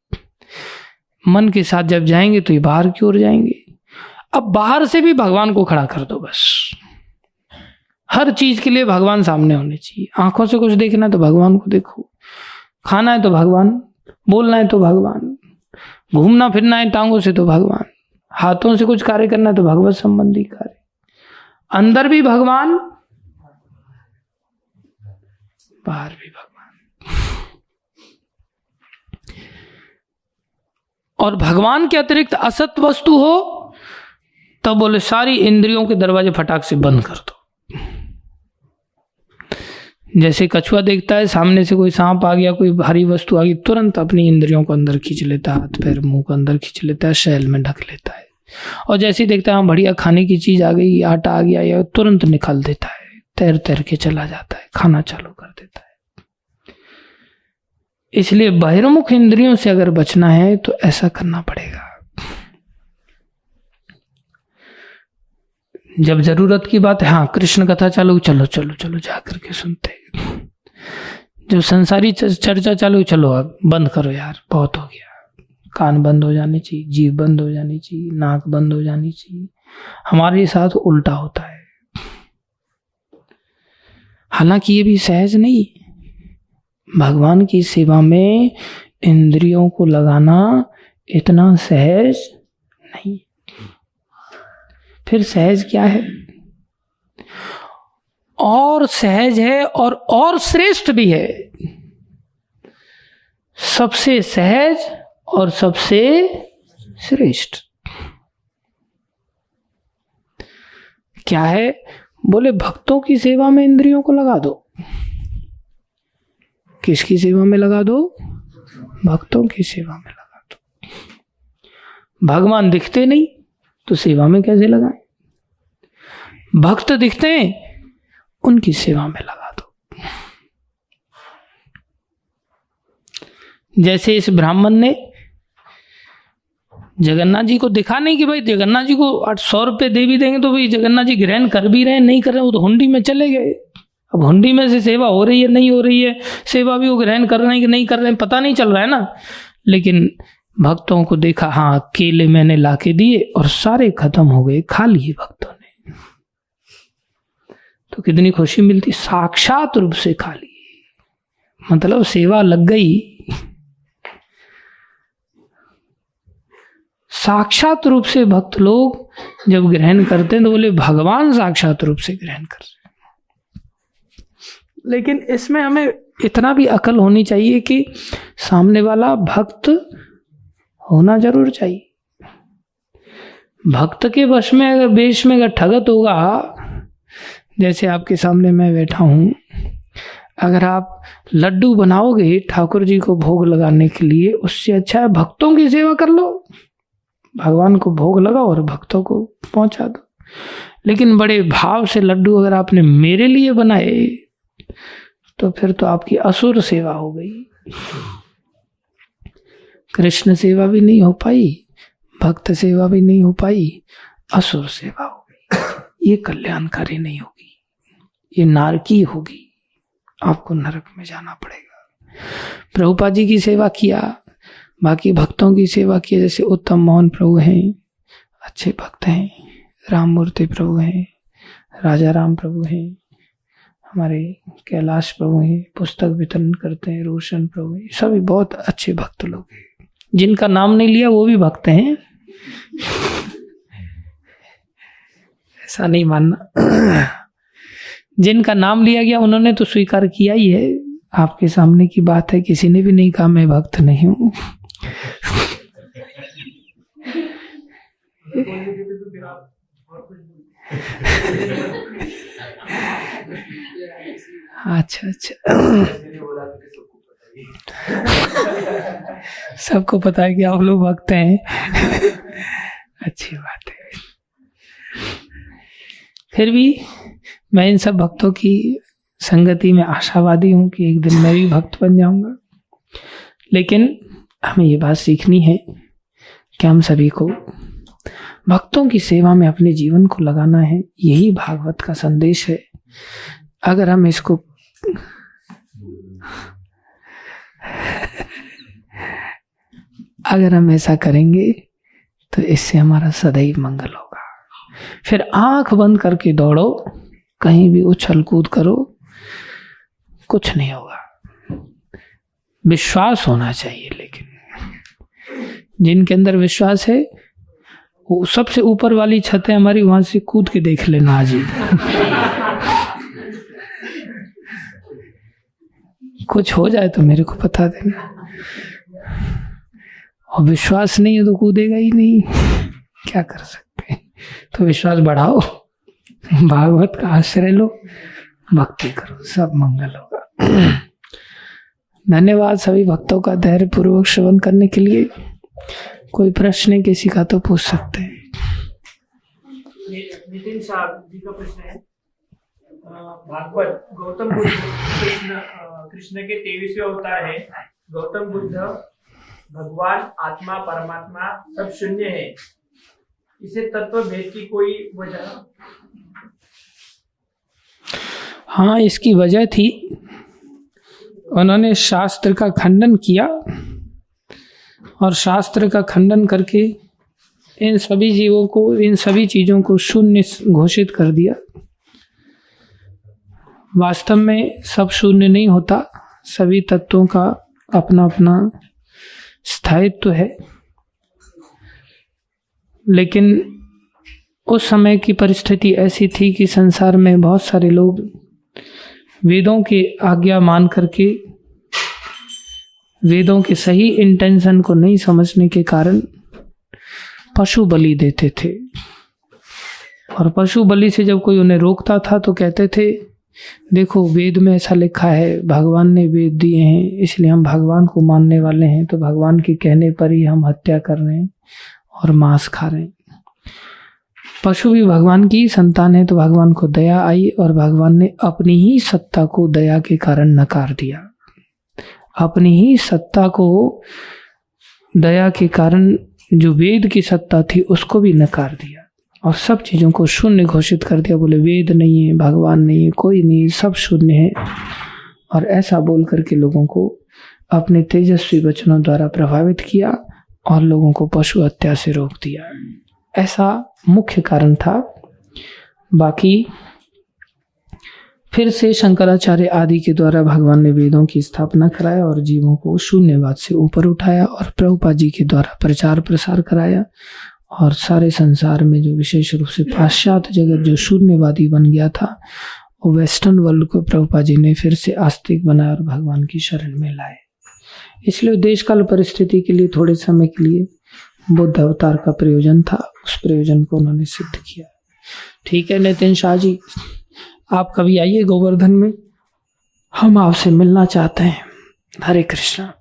मन के साथ जब जाएंगे तो ये बाहर की ओर जाएंगे। अब बाहर से भी भगवान को खड़ा कर दो। बस हर चीज के लिए भगवान सामने होने चाहिए। आंखों से कुछ देखना है तो भगवान को देखो, खाना है तो भगवान, बोलना है तो भगवान, घूमना फिरना है टांगों से तो भगवान, हाथों से कुछ कार्य करना है तो भगवत संबंधी कार्य, अंदर भी भगवान बाहर भी भगवान। और भगवान के अतिरिक्त असत वस्तु हो तब बोले सारी इंद्रियों के दरवाजे फटाक से बंद कर दो। जैसे कछुआ देखता है सामने से कोई सांप आ गया, कोई भारी वस्तु आ गई, तुरंत अपनी इंद्रियों को अंदर खींच लेता है, हाथ पैर मुंह को अंदर खींच लेता है, शैल में ढक लेता है। और जैसे ही देखता है बढ़िया खाने की चीज आ गई, आटा आ गया, या तुरंत निकाल देता है, तैर तैर के चला जाता है, खाना चालू कर देता है। इसलिए बहिर्मुख इंद्रियों से अगर बचना है तो ऐसा करना पड़ेगा। जब जरूरत की बात है, हाँ कृष्ण कथा चालू, चलो चलो चलो जा करके सुनते। जब संसारी चर्चा चालू, चलो अब बंद करो यार, बहुत हो गया, कान बंद हो जाने चाहिए, जीभ बंद हो जानी चाहिए, नाक बंद हो जानी चाहिए। हमारे साथ उल्टा होता है। हालांकि ये भी सहज नहीं, भगवान की सेवा में इंद्रियों को लगाना इतना सहज नहीं। फिर सहज क्या है? और सहज है और श्रेष्ठ भी है। सबसे सहज और सबसे श्रेष्ठ क्या है? बोले भक्तों की सेवा में इंद्रियों को लगा दो। किसकी सेवा में लगा दो? भक्तों की सेवा में लगा दो। भगवान दिखते नहीं तो सेवा में कैसे लगाएं? भक्त दिखते हैं, उनकी सेवा में लगा दो। जैसे इस ब्राह्मण ने जगन्नाथ जी को दिखा नहीं कि भाई जगन्नाथ जी को 800 रुपये दे भी देंगे तो भाई जगन्नाथ जी ग्रहण कर भी रहे हैं नहीं कर रहे हैं, वो तो हुंडी में चले गए। अब हुंडी में से सेवा हो रही है नहीं हो रही है, सेवा भी वो ग्रहण कर रहे हैं कि नहीं कर रहे हैं, पता नहीं चल रहा है ना। लेकिन भक्तों को देखा, हाँ केले मैंने लाके दिए और सारे खत्म हो गए, खा लिए भक्तों ने, तो कितनी खुशी मिलती। साक्षात रूप से खा लिए, मतलब सेवा लग गई। साक्षात रूप से भक्त लोग जब ग्रहण करते हैं तो बोले भगवान साक्षात रूप से ग्रहण कर रहे। लेकिन इसमें हमें इतना भी अकल होनी चाहिए कि सामने वाला भक्त होना जरूर चाहिए। भक्त के वश में अगर बेश में अगर ठगत होगा, जैसे आपके सामने मैं बैठा हूं, अगर आप लड्डू बनाओगे ठाकुर जी को भोग लगाने के लिए, उससे अच्छा है भक्तों की सेवा कर लो। भगवान को भोग लगाओ और भक्तों को पहुंचा दो। लेकिन बड़े भाव से लड्डू अगर आपने मेरे लिए बनाए तो फिर तो आपकी असुर सेवा हो गई। कृष्ण सेवा भी नहीं हो पाई, भक्त सेवा भी नहीं हो पाई, असुर सेवा हो गई। ये कल्याणकारी नहीं होगी, ये नारकी होगी, आपको नरक में जाना पड़ेगा। प्रभुपाद जी की सेवा किया, बाकी भक्तों की सेवा की, जैसे उत्तम मोहन प्रभु हैं, अच्छे भक्त हैं, राममूर्ति प्रभु हैं, राजा राम प्रभु हैं, हमारे कैलाश प्रभु हैं, पुस्तक वितरण करते हैं, रोशन प्रभु हैं, सभी बहुत अच्छे भक्त लोग हैं। जिनका नाम नहीं लिया वो भी भक्त हैं, ऐसा नहीं मानना। जिनका नाम लिया गया उन्होंने तो स्वीकार किया ही है, आपके सामने की बात है, किसी ने भी नहीं कहा मैं भक्त नहीं हूं। अच्छा सबको पता है कि आप लोग भक्त हैं। अच्छी बात है। फिर भी मैं इन सब भक्तों की संगति में आशावादी हूं कि एक दिन मैं भी भक्त बन जाऊंगा। लेकिन हमें ये बात सीखनी है कि हम सभी को भक्तों की सेवा में अपने जीवन को लगाना है। यही भागवत का संदेश है। अगर हम इसको अगर हम ऐसा करेंगे तो इससे हमारा सदैव मंगल होगा। फिर आंख बंद करके दौड़ो, कहीं भी उछल कूद करो, कुछ नहीं होगा। विश्वास होना चाहिए, लेकिन जिनके अंदर विश्वास है वो सबसे ऊपर वाली छत है हमारी, वहां से कूद के देख लेना आज ही। कुछ हो जाए तो मेरे को बता देना। और विश्वास नहीं है तो कूदेगा ही नहीं, क्या कर सकते हैं। तो विश्वास बढ़ाओ, भागवत का आश्रय लो, भक्ति करो, सब मंगल होगा। धन्यवाद सभी भक्तों का धैर्य पूर्वक श्रवण करने के लिए। कोई प्रश्न किसी का तो पूछ सकते हैं। नितिन शाह जी का प्रश्न है, भागवत गौतम बुद्ध कृष्ण के 23वें अवतार है। गौतम बुद्ध भगवान आत्मा परमात्मा सब शून्य है, इसे तत्व भेद की कोई वजह? हाँ, इसकी वजह थी, उन्होंने शास्त्र का खंडन किया और शास्त्र का खंडन करके इन सभी जीवों को, इन सभी चीजों को शून्य घोषित कर दिया। वास्तव में सब शून्य नहीं होता, सभी तत्वों का अपना अपना स्थायित्व है। लेकिन उस समय की परिस्थिति ऐसी थी कि संसार में बहुत सारे लोग वेदों की आज्ञा मान करके, वेदों के सही इंटेंशन को नहीं समझने के कारण पशु बलि देते थे। और पशु बलि से जब कोई उन्हें रोकता था तो कहते थे, देखो वेद में ऐसा लिखा है, भगवान ने वेद दिए हैं, इसलिए हम भगवान को मानने वाले हैं, तो भगवान के कहने पर ही हम हत्या कर रहे हैं और मांस खा रहे हैं। पशु भी भगवान की संतान है, तो भगवान को दया आई और भगवान ने अपनी ही सत्ता को दया के कारण नकार दिया। अपनी ही सत्ता को दया के कारण जो वेद की सत्ता थी उसको भी नकार दिया और सब चीजों को शून्य घोषित कर दिया। बोले वेद नहीं है, भगवान नहीं है, कोई नहीं, सब शून्य है। और ऐसा बोल करके लोगों को अपने तेजस्वी वचनों द्वारा प्रभावित किया और लोगों को पशु हत्या से रोक दिया। ऐसा मुख्य कारण था। बाकी फिर से शंकराचार्य आदि के द्वारा भगवान ने वेदों की स्थापना कराया और जीवों को शून्यवाद से ऊपर उठाया और प्रभुपाद जी के द्वारा प्रचार प्रसार कराया। और सारे संसार में जो विशेष रूप से पाश्चात्य जगत जो शून्यवादी बन गया था, वो वेस्टर्न वर्ल्ड को प्रभुपाद जी ने फिर से आस्तिक बनाया और भगवान की शरण में लाए। इसलिए देश काल परिस्थिति के लिए थोड़े समय के लिए बुद्ध अवतार का प्रयोजन था, उस प्रयोजन को उन्होंने सिद्ध किया। ठीक है नितिन शाह जी, आप कभी आइए गोवर्धन में, हम आपसे मिलना चाहते हैं। हरे कृष्णा।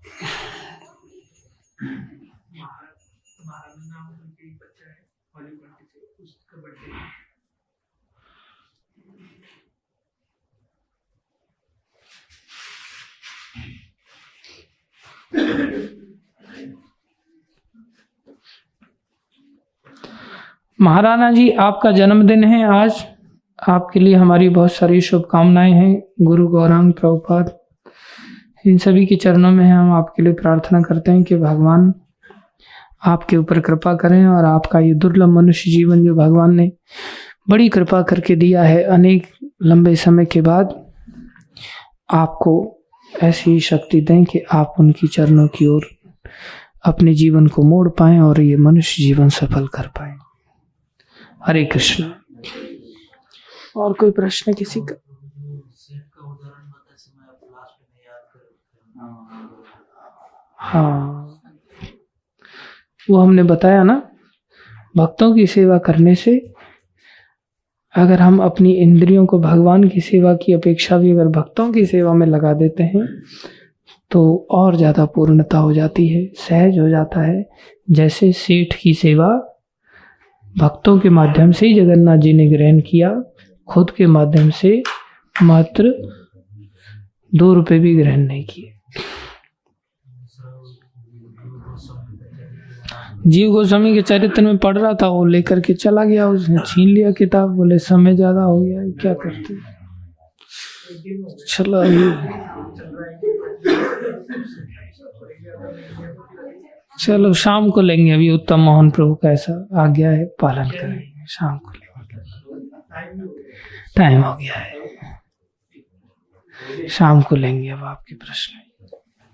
महाराणा जी, आपका जन्मदिन है आज। आपके लिए हमारी बहुत सारी शुभकामनाएं हैं। गुरु गौरांग प्रभुपाद इन सभी के चरणों में हम आपके लिए प्रार्थना करते हैं कि भगवान आपके ऊपर कृपा करें और आपका ये दुर्लभ मनुष्य जीवन जो भगवान ने बड़ी कृपा करके दिया है, अनेक लंबे समय के बाद आपको ऐसी शक्ति दें कि आप उनकी चरणों की ओर अपने जीवन को मोड़ पाएं और ये मनुष्य जीवन सफल कर पाएं। हरे कृष्ण। और कोई प्रश्न किसी का? हाँ, वो हमने बताया ना, भक्तों की सेवा करने से अगर हम अपनी इंद्रियों को भगवान की सेवा की अपेक्षा भी अगर भक्तों की सेवा में लगा देते हैं तो और ज़्यादा पूर्णता हो जाती है, सहज हो जाता है। जैसे सेठ की सेवा भक्तों के माध्यम से जगन्नाथ जी ने ग्रहण किया, खुद के माध्यम से मात्र 2 रुपए भी ग्रहण नहीं किए। जीव गोस्वामी के चरित्र में पढ़ रहा था, वो लेकर के चला गया, उसने छीन लिया किताब, बोले समय ज्यादा हो गया, क्या करते। चलो चलो शाम को लेंगे, अभी उत्तम मोहन प्रभु का ऐसा आज्ञा है, पालन करेंगे। शाम को लेंगे, टाइम हो गया है, शाम को लेंगे अब आपके प्रश्न।